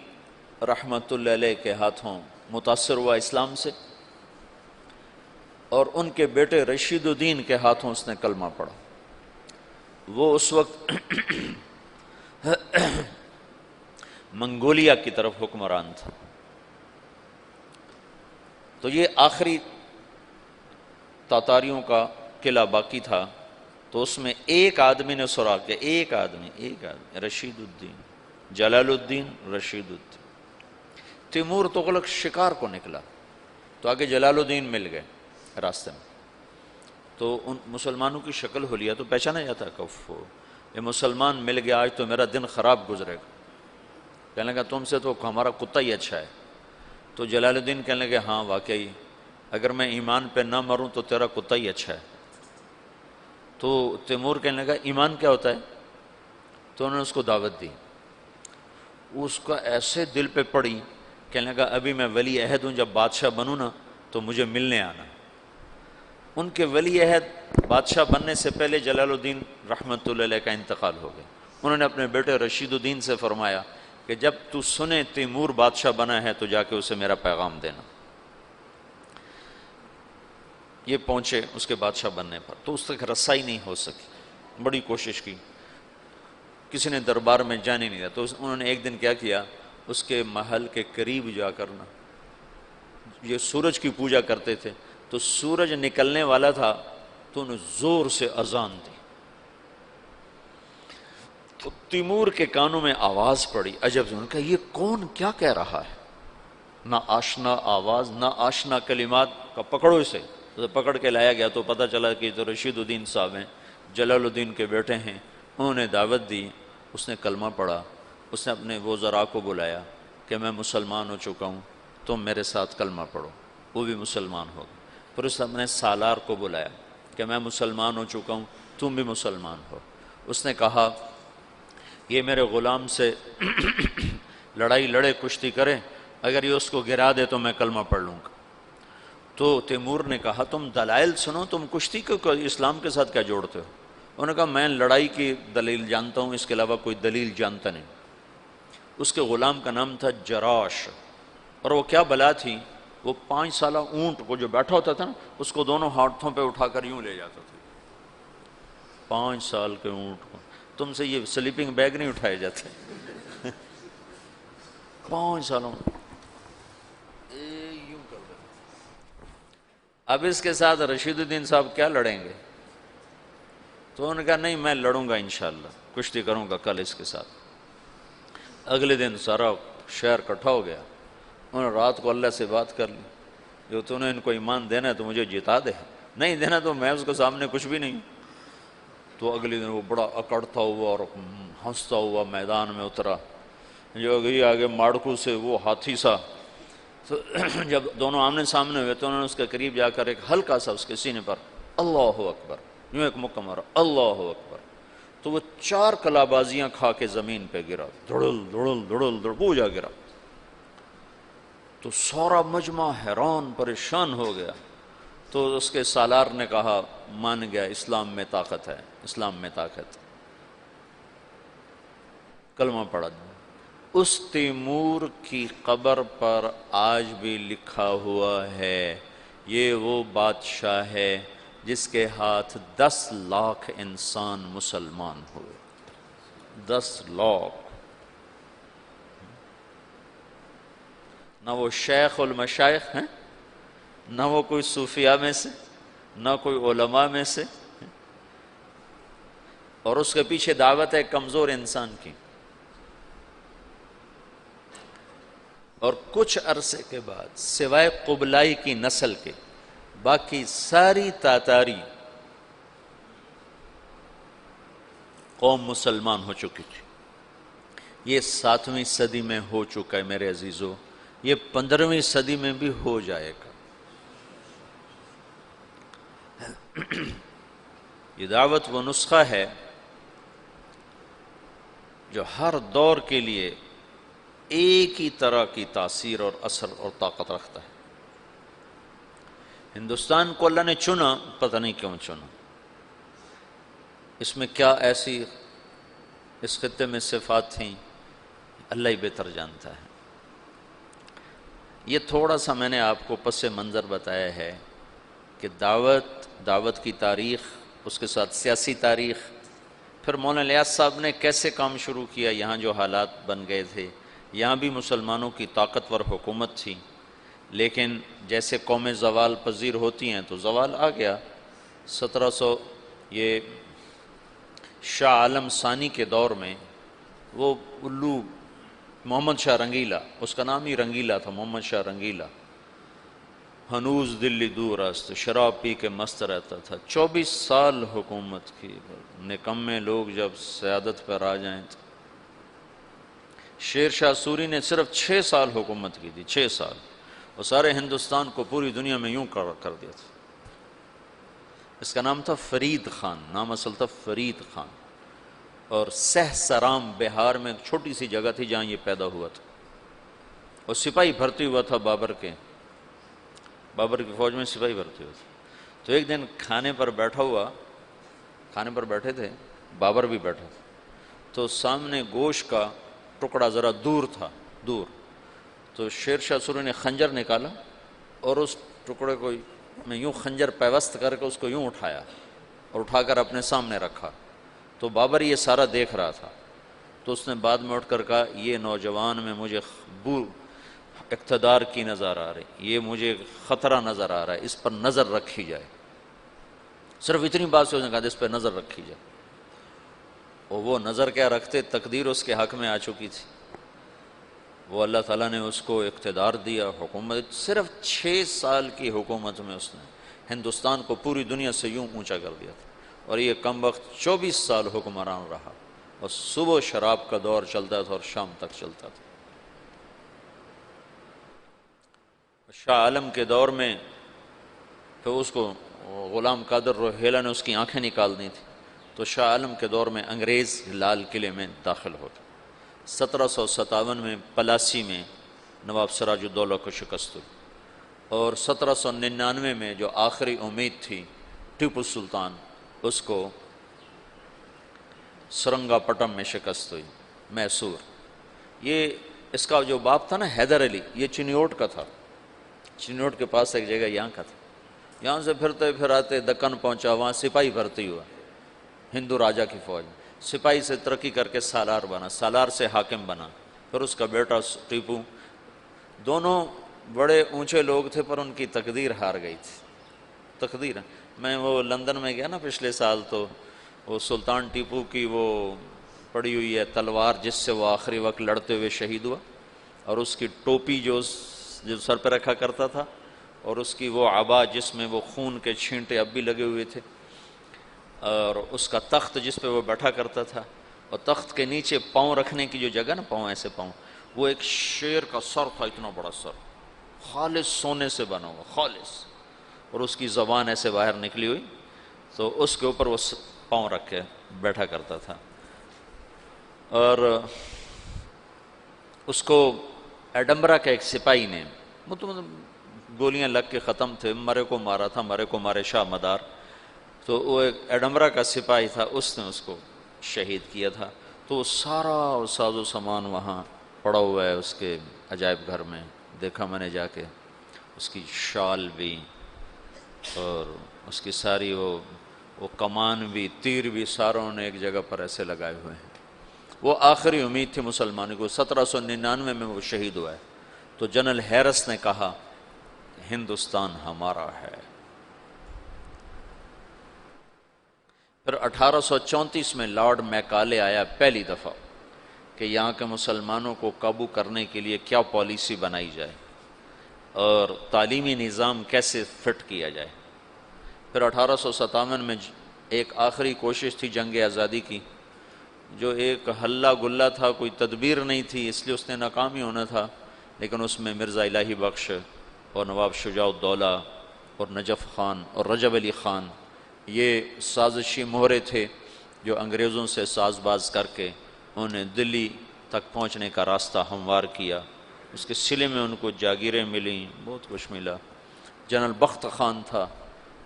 رحمت اللہ علیہ کے ہاتھوں متاثر ہوا اسلام سے، اور ان کے بیٹے رشید الدین کے ہاتھوں اس نے کلمہ پڑھا۔ وہ اس وقت منگولیا کی طرف حکمران تھا۔ تو یہ آخری تاتاریوں کا قلعہ باقی تھا، تو اس میں ایک آدمی نے سراغ کیا، ایک آدمی رشید الدین، جلال الدین رشید الدین۔ تیمور تغلق شکار کو نکلا تو آگے جلال الدین مل گئے راستے میں، تو ان مسلمانوں کی شکل حلیہ تو پہچانا جاتا کہ یہ مسلمان مل گیا، آج تو میرا دن خراب گزرے گا۔ کہنے لگا تم سے تو ہمارا کتا ہی اچھا ہے۔ تو جلال الدین کہنے لگے ہاں واقعی، اگر میں ایمان پہ نہ مروں تو تیرا کتا ہی اچھا ہے۔ تو تیمور کہنے لگا ایمان کیا ہوتا ہے؟ تو انہوں نے اس کو دعوت دی، اس کا ایسے دل پہ پڑی، کہنے لگا ابھی میں ولی عہد ہوں، جب بادشاہ بنوں نا تو مجھے ملنے آنا۔ ان کے ولی عہد بادشاہ بننے سے پہلے جلال الدین رحمت اللہ علیہ کا انتقال ہو گیا۔ انہوں نے اپنے بیٹے رشید الدین سے فرمایا کہ جب تو سنے تیمور بادشاہ بنا ہے تو جا کے اسے میرا پیغام دینا۔ یہ پہنچے اس کے بادشاہ بننے پر، تو اس تک رسائی نہیں ہو سکی، بڑی کوشش کی، کسی نے دربار میں جانے نہیں دیا۔ تو انہوں نے ایک دن کیا کیا، اس کے محل کے قریب جا کرنا، یہ سورج کی پوجا کرتے تھے، تو سورج نکلنے والا تھا تو انہوں نے زور سے اذان دی، تو تیمور کے کانوں میں آواز پڑی، عجب سے، انہوں نے کہا یہ کون کیا کہہ رہا ہے، نہ آشنا آواز نہ آشنا کلمات، کا پکڑو اسے۔ اسے پکڑ کے لایا گیا تو پتہ چلا کہ تو رشید الدین صاحب ہیں، جلال الدین کے بیٹے ہیں۔ انہوں نے دعوت دی، اس نے کلمہ پڑھا، اس نے اپنے وزراء کو بلایا کہ میں مسلمان ہو چکا ہوں، تم میرے ساتھ کلمہ پڑھو، وہ بھی مسلمان ہو گئے۔ پھر اس نے اپنے سالار کو بلایا کہ میں مسلمان ہو چکا ہوں، تم بھی مسلمان ہو۔ اس نے کہا یہ میرے غلام سے لڑائی لڑے، کشتی کرے، اگر یہ اس کو گرا دے تو میں کلمہ پڑھ لوں گا۔ تو تیمور نے کہا تم دلائل سنو، تم کشتی کو اسلام کے ساتھ کیا جوڑتے ہو؟ انہوں نے کہا میں لڑائی کی دلیل جانتا ہوں، اس کے علاوہ کوئی دلیل جانتا نہیں۔ اس کے غلام کا نام تھا جراش، اور وہ کیا بلا تھی، وہ 5 سالہ اونٹ کو جو بیٹھا ہوتا تھا نا، اس کو دونوں ہاتھوں پہ اٹھا کر یوں لے جاتا تھا۔ 5 سال کے اونٹ کو تم سے یہ سلیپنگ بیگ نہیں اٹھائے جاتے۔ 5 سالوں یوں کر دے۔ اب اس کے ساتھ رشید الدین صاحب کیا لڑیں گے؟ تو انہوں نے کہا نہیں میں لڑوں گا انشاءاللہ، کشتی کروں گا کل اس کے ساتھ۔ اگلے دن سارا شہر اکٹھا ہو گیا، انہوں نے رات کو اللہ سے بات کر لی، جو تو نے ان کو ایمان دینا ہے تو مجھے جتا دے، نہیں دینا تو میں اس کے سامنے کچھ بھی نہیں۔ تو اگلے دن وہ بڑا اکڑتا ہوا اور ہنستا ہوا میدان میں اترا، جو گئی آگے ماڑکو سے وہ ہاتھی سا۔ تو جب دونوں آمنے سامنے ہوئے تو انہوں نے اس کے قریب جا کر ایک ہلکا سا اس کے سینے پر اللہ اکبر یوں ایک مکہ مارا، اللہ اکبر، تو وہ 4 کلابازیاں کھا کے زمین پہ گرا، دھڑل دھڑل دھڑل دھڑ بوجھا گرا۔ تو سارا مجمع حیران پریشان ہو گیا۔ تو اس کے سالار نے کہا مان گیا، اسلام میں طاقت ہے، اسلام میں طاقت۔ کلمہ پڑھا۔ اس تیمور کی قبر پر آج بھی لکھا ہوا ہے یہ وہ بادشاہ ہے جس کے ہاتھ 10 لاکھ انسان مسلمان ہوئے، 10 لاکھ۔ نہ وہ شیخ المشائخ ہیں، نہ وہ کوئی صوفیاء میں سے، نہ کوئی علماء میں سے، اور اس کے پیچھے دعوت ہے کمزور انسان کی۔ اور کچھ عرصے کے بعد سوائے قبلائی کی نسل کے باقی ساری تاتاری قوم مسلمان ہو چکی تھی۔ یہ 7ویں صدی میں ہو چکا ہے میرے عزیزو، یہ 15ویں صدی میں بھی ہو جائے گا۔ یہ دعوت وہ نسخہ ہے جو ہر دور کے لیے ایک ہی طرح کی تاثیر اور اثر اور طاقت رکھتا ہے۔ ہندوستان کو اللہ نے چنا، پتہ نہیں کیوں چنا، اس میں کیا ایسی اس خطے میں صفات تھیں، اللہ ہی بہتر جانتا ہے۔ یہ تھوڑا سا میں نے آپ کو پس منظر بتایا ہے کہ دعوت کی تاریخ، اس کے ساتھ سیاسی تاریخ، پھر مولانا الیاس صاحب نے کیسے کام شروع کیا، یہاں جو حالات بن گئے تھے، یہاں بھی مسلمانوں کی طاقتور حکومت تھی، لیکن جیسے قومیں زوال پذیر ہوتی ہیں تو زوال آ گیا۔ 1700 یہ شاہ عالم ثانی کے دور میں وہ الو محمد شاہ رنگیلا، اس کا نام ہی رنگیلا تھا، محمد شاہ رنگیلا، ہنوز دلی دور است، شراب پی کے مست رہتا تھا، 24 سال حکومت کی۔ نکمے لوگ جب سیادت پر آ جائیں تو شیر شاہ سوری نے صرف 6 سال حکومت کی تھی، 6 سال، اور سارے ہندوستان کو پوری دنیا میں یوں کر دیا تھا۔ اس کا نام تھا فرید خان، نام اصل تھا فرید خان، اور سہ سرام بہار میں ایک چھوٹی سی جگہ تھی جہاں یہ پیدا ہوا تھا، اور سپاہی بھرتی ہوا تھا بابر کی فوج میں سپاہی بھرتی ہوا تھا۔ تو ایک دن کھانے پر بیٹھے تھے، بابر بھی بیٹھا تھا، تو سامنے گوشت کا ٹکڑا ذرا دور تھا، تو شیر شاہ سوری نے خنجر نکالا اور اس ٹکڑے کو میں یوں خنجر پیوست کر کے اس کو یوں اٹھایا اور اٹھا کر اپنے سامنے رکھا۔ تو بابر یہ سارا دیکھ رہا تھا، تو اس نے بعد میں اٹھ کر کہا، یہ نوجوان میں مجھے اقتدار کی نظر آ رہی، یہ مجھے خطرہ نظر آ رہا ہے، اس پر نظر رکھی جائے۔ صرف اتنی بات سے اس نے کہا اس پر نظر رکھی جائے، اور وہ نظر کیا رکھتے، تقدیر اس کے حق میں آ چکی تھی، وہ اللہ تعالیٰ نے اس کو اقتدار دیا، حکومت، صرف 6 سال کی حکومت میں اس نے ہندوستان کو پوری دنیا سے یوں اونچا کر دیا تھا، اور یہ کم وقت 24 سال حکمران رہا، اور صبح شراب کا دور چلتا تھا اور شام تک چلتا تھا۔ شاہ عالم کے دور میں پھر اس کو غلام قادر روہیلا نے اس کی آنکھیں نکال دی تھی، تو شاہ عالم کے دور میں انگریز لال قلعے میں داخل ہو گئے۔ 1757 میں پلاسی میں نواب سراج الدولہ کو شکست ہوئی، اور 1799 میں جو آخری امید تھی ٹیپو سلطان، اس کو سرنگا پٹم میں شکست ہوئی، میسور۔ یہ اس کا جو باپ تھا نا حیدر علی، یہ چنیوٹ کا تھا، چنیوٹ کے پاس ایک جگہ یہاں کا تھا۔ یہاں سے پھرتے پھراتے دکن پہنچا، وہاں سپاہی بھرتی ہوا ہندو راجا کی فوج، سپاہی سے ترقی کر کے سالار بنا، سالار سے حاکم بنا، پھر اس کا بیٹا ٹیپو۔ دونوں بڑے اونچے لوگ تھے پر ان کی تقدیر ہار گئی تھی، تقدیر۔ میں وہ لندن میں گیا نا پچھلے سال، تو وہ سلطان ٹیپو کی وہ پڑی ہوئی ہے تلوار جس سے وہ آخری وقت لڑتے ہوئے شہید ہوا، اور اس کی ٹوپی جو سر پہ رکھا کرتا تھا، اور اس کی وہ عبا جس میں وہ خون کے چھینٹے اب بھی لگے ہوئے تھے، اور اس کا تخت جس پہ وہ بیٹھا کرتا تھا، اور تخت کے نیچے پاؤں رکھنے کی جو جگہ نا، پاؤں ایسے پاؤں، وہ ایک شیر کا سر تھا، اتنا بڑا سر، خالص سونے سے بنا ہوا، خالص، اور اس کی زبان ایسے باہر نکلی ہوئی، تو اس کے اوپر وہ پاؤں رکھ کے بیٹھا کرتا تھا۔ اور اس کو ایڈمبرا کا ایک سپاہی نے، مطلب گولیاں لگ کے ختم تھے، مرے کو مارا تھا، مرے کو مارے شاہ مدار، تو وہ ایک ایڈمبرا کا سپاہی تھا، اس نے اس کو شہید کیا تھا۔ تو وہ سارا ساز و سامان وہاں پڑا ہوا ہے اس کے عجائب گھر میں، دیکھا میں نے جا کے، اس کی شال بھی، اور اس کی ساری وہ کمان بھی، تیر بھی، ساروں نے ایک جگہ پر ایسے لگائے ہوئے ہیں۔ وہ آخری امید تھی مسلمانوں کو۔ 1799 میں وہ شہید ہوا ہے، تو جنرل ہیرس نے کہا ہندوستان ہمارا ہے۔ پھر 1834 میں لارڈ میکالے آیا پہلی دفعہ کہ یہاں کے مسلمانوں کو قابو کرنے کے لیے کیا پالیسی بنائی جائے۔ اور تعلیمی نظام کیسے فٹ کیا جائے۔ پھر 1857 میں ایک آخری کوشش تھی جنگ آزادی کی، جو ایک ہلہ گلہ تھا، کوئی تدبیر نہیں تھی، اس لیے اس نے ناکام ہی ہونا تھا، لیکن اس میں مرزا الہی بخش اور نواب شجاع الدولہ اور نجف خان اور رجب علی خان، یہ سازشی مہرے تھے جو انگریزوں سے ساز باز کر کے انہیں دلی تک پہنچنے کا راستہ ہموار کیا۔ اس کے صلے میں ان کو جاگیریں ملیں، بہت کچھ ملا۔ جنرل بخت خان تھا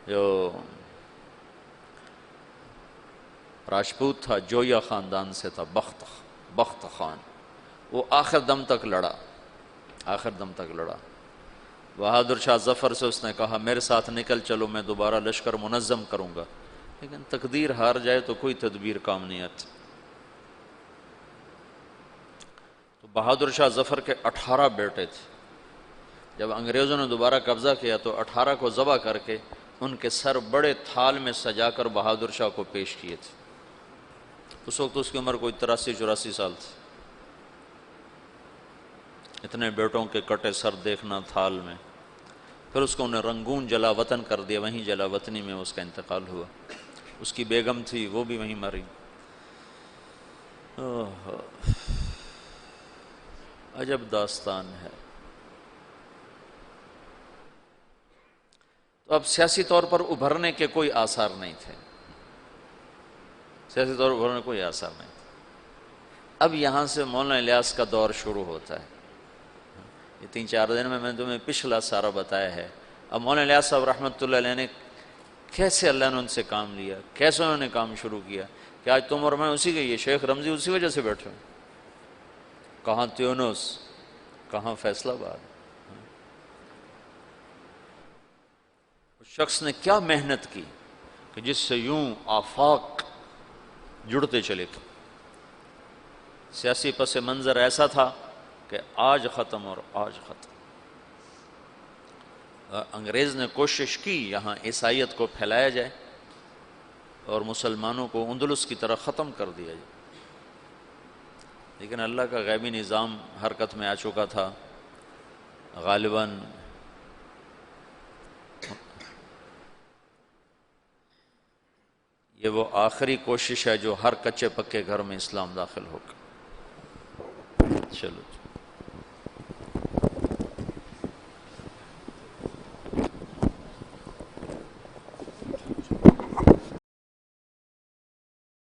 جو راجپوت تھا، جویا خاندان سے تھا، بخت خان، وہ آخر دم تک لڑا، آخر دم تک لڑا۔ بہادر شاہ ظفر سے اس نے کہا میرے ساتھ نکل چلو، میں دوبارہ لشکر منظم کروں گا، لیکن تقدیر ہار جائے تو کوئی تدبیر کام نہیں آتی۔ تو بہادر شاہ ظفر کے 18 بیٹے تھے، جب انگریزوں نے دوبارہ قبضہ کیا تو 18 کو ذبح کر کے ان کے سر بڑے تھال میں سجا کر بہادر شاہ کو پیش کیے تھے۔ اس وقت اس کی عمر کوئی 83-84 سال تھی۔ اتنے بیٹوں کے کٹے سر دیکھنا تھال میں، پھر اس کو انہیں رنگون جلا وطن کر دیا، وہیں جلا وطنی میں اس کا انتقال ہوا۔ اس کی بیگم تھی، وہ بھی وہیں مری۔ عجب داستان ہے۔ تو اب سیاسی طور پر ابھرنے کے کوئی آثار نہیں تھے، سیاسی طور پر ابھرنے کے کوئی آثار نہیں تھے۔ اب یہاں سے مولانا الیاس کا دور شروع ہوتا ہے۔ یہ 3-4 دن میں نے تمہیں پچھلا سارا بتایا ہے۔ اب مولانا الیاس صاحب رحمۃ اللہ علیہ نے کیسے اللہ نے ان سے کام لیا، کیسے انہوں نے کام شروع کیا کہ آج تم اور میں اسی کے، یہ شیخ رمزی اسی وجہ سے بیٹھے ہیں۔ کہاں تیونس، کہاں فیصل آباد۔ اس شخص نے کیا محنت کی کہ جس سے یوں آفاق جڑتے چلے گئے۔ سیاسی پس منظر ایسا تھا کہ آج ختم اور آج ختم۔ انگریز نے کوشش کی یہاں عیسائیت کو پھیلایا جائے اور مسلمانوں کو اندلس کی طرح ختم کر دیا جائے، لیکن اللہ کا غیبی نظام حرکت میں آ چکا تھا۔ غالباً یہ وہ آخری کوشش ہے جو ہر کچے پکے گھر میں اسلام داخل ہوگا۔ چلو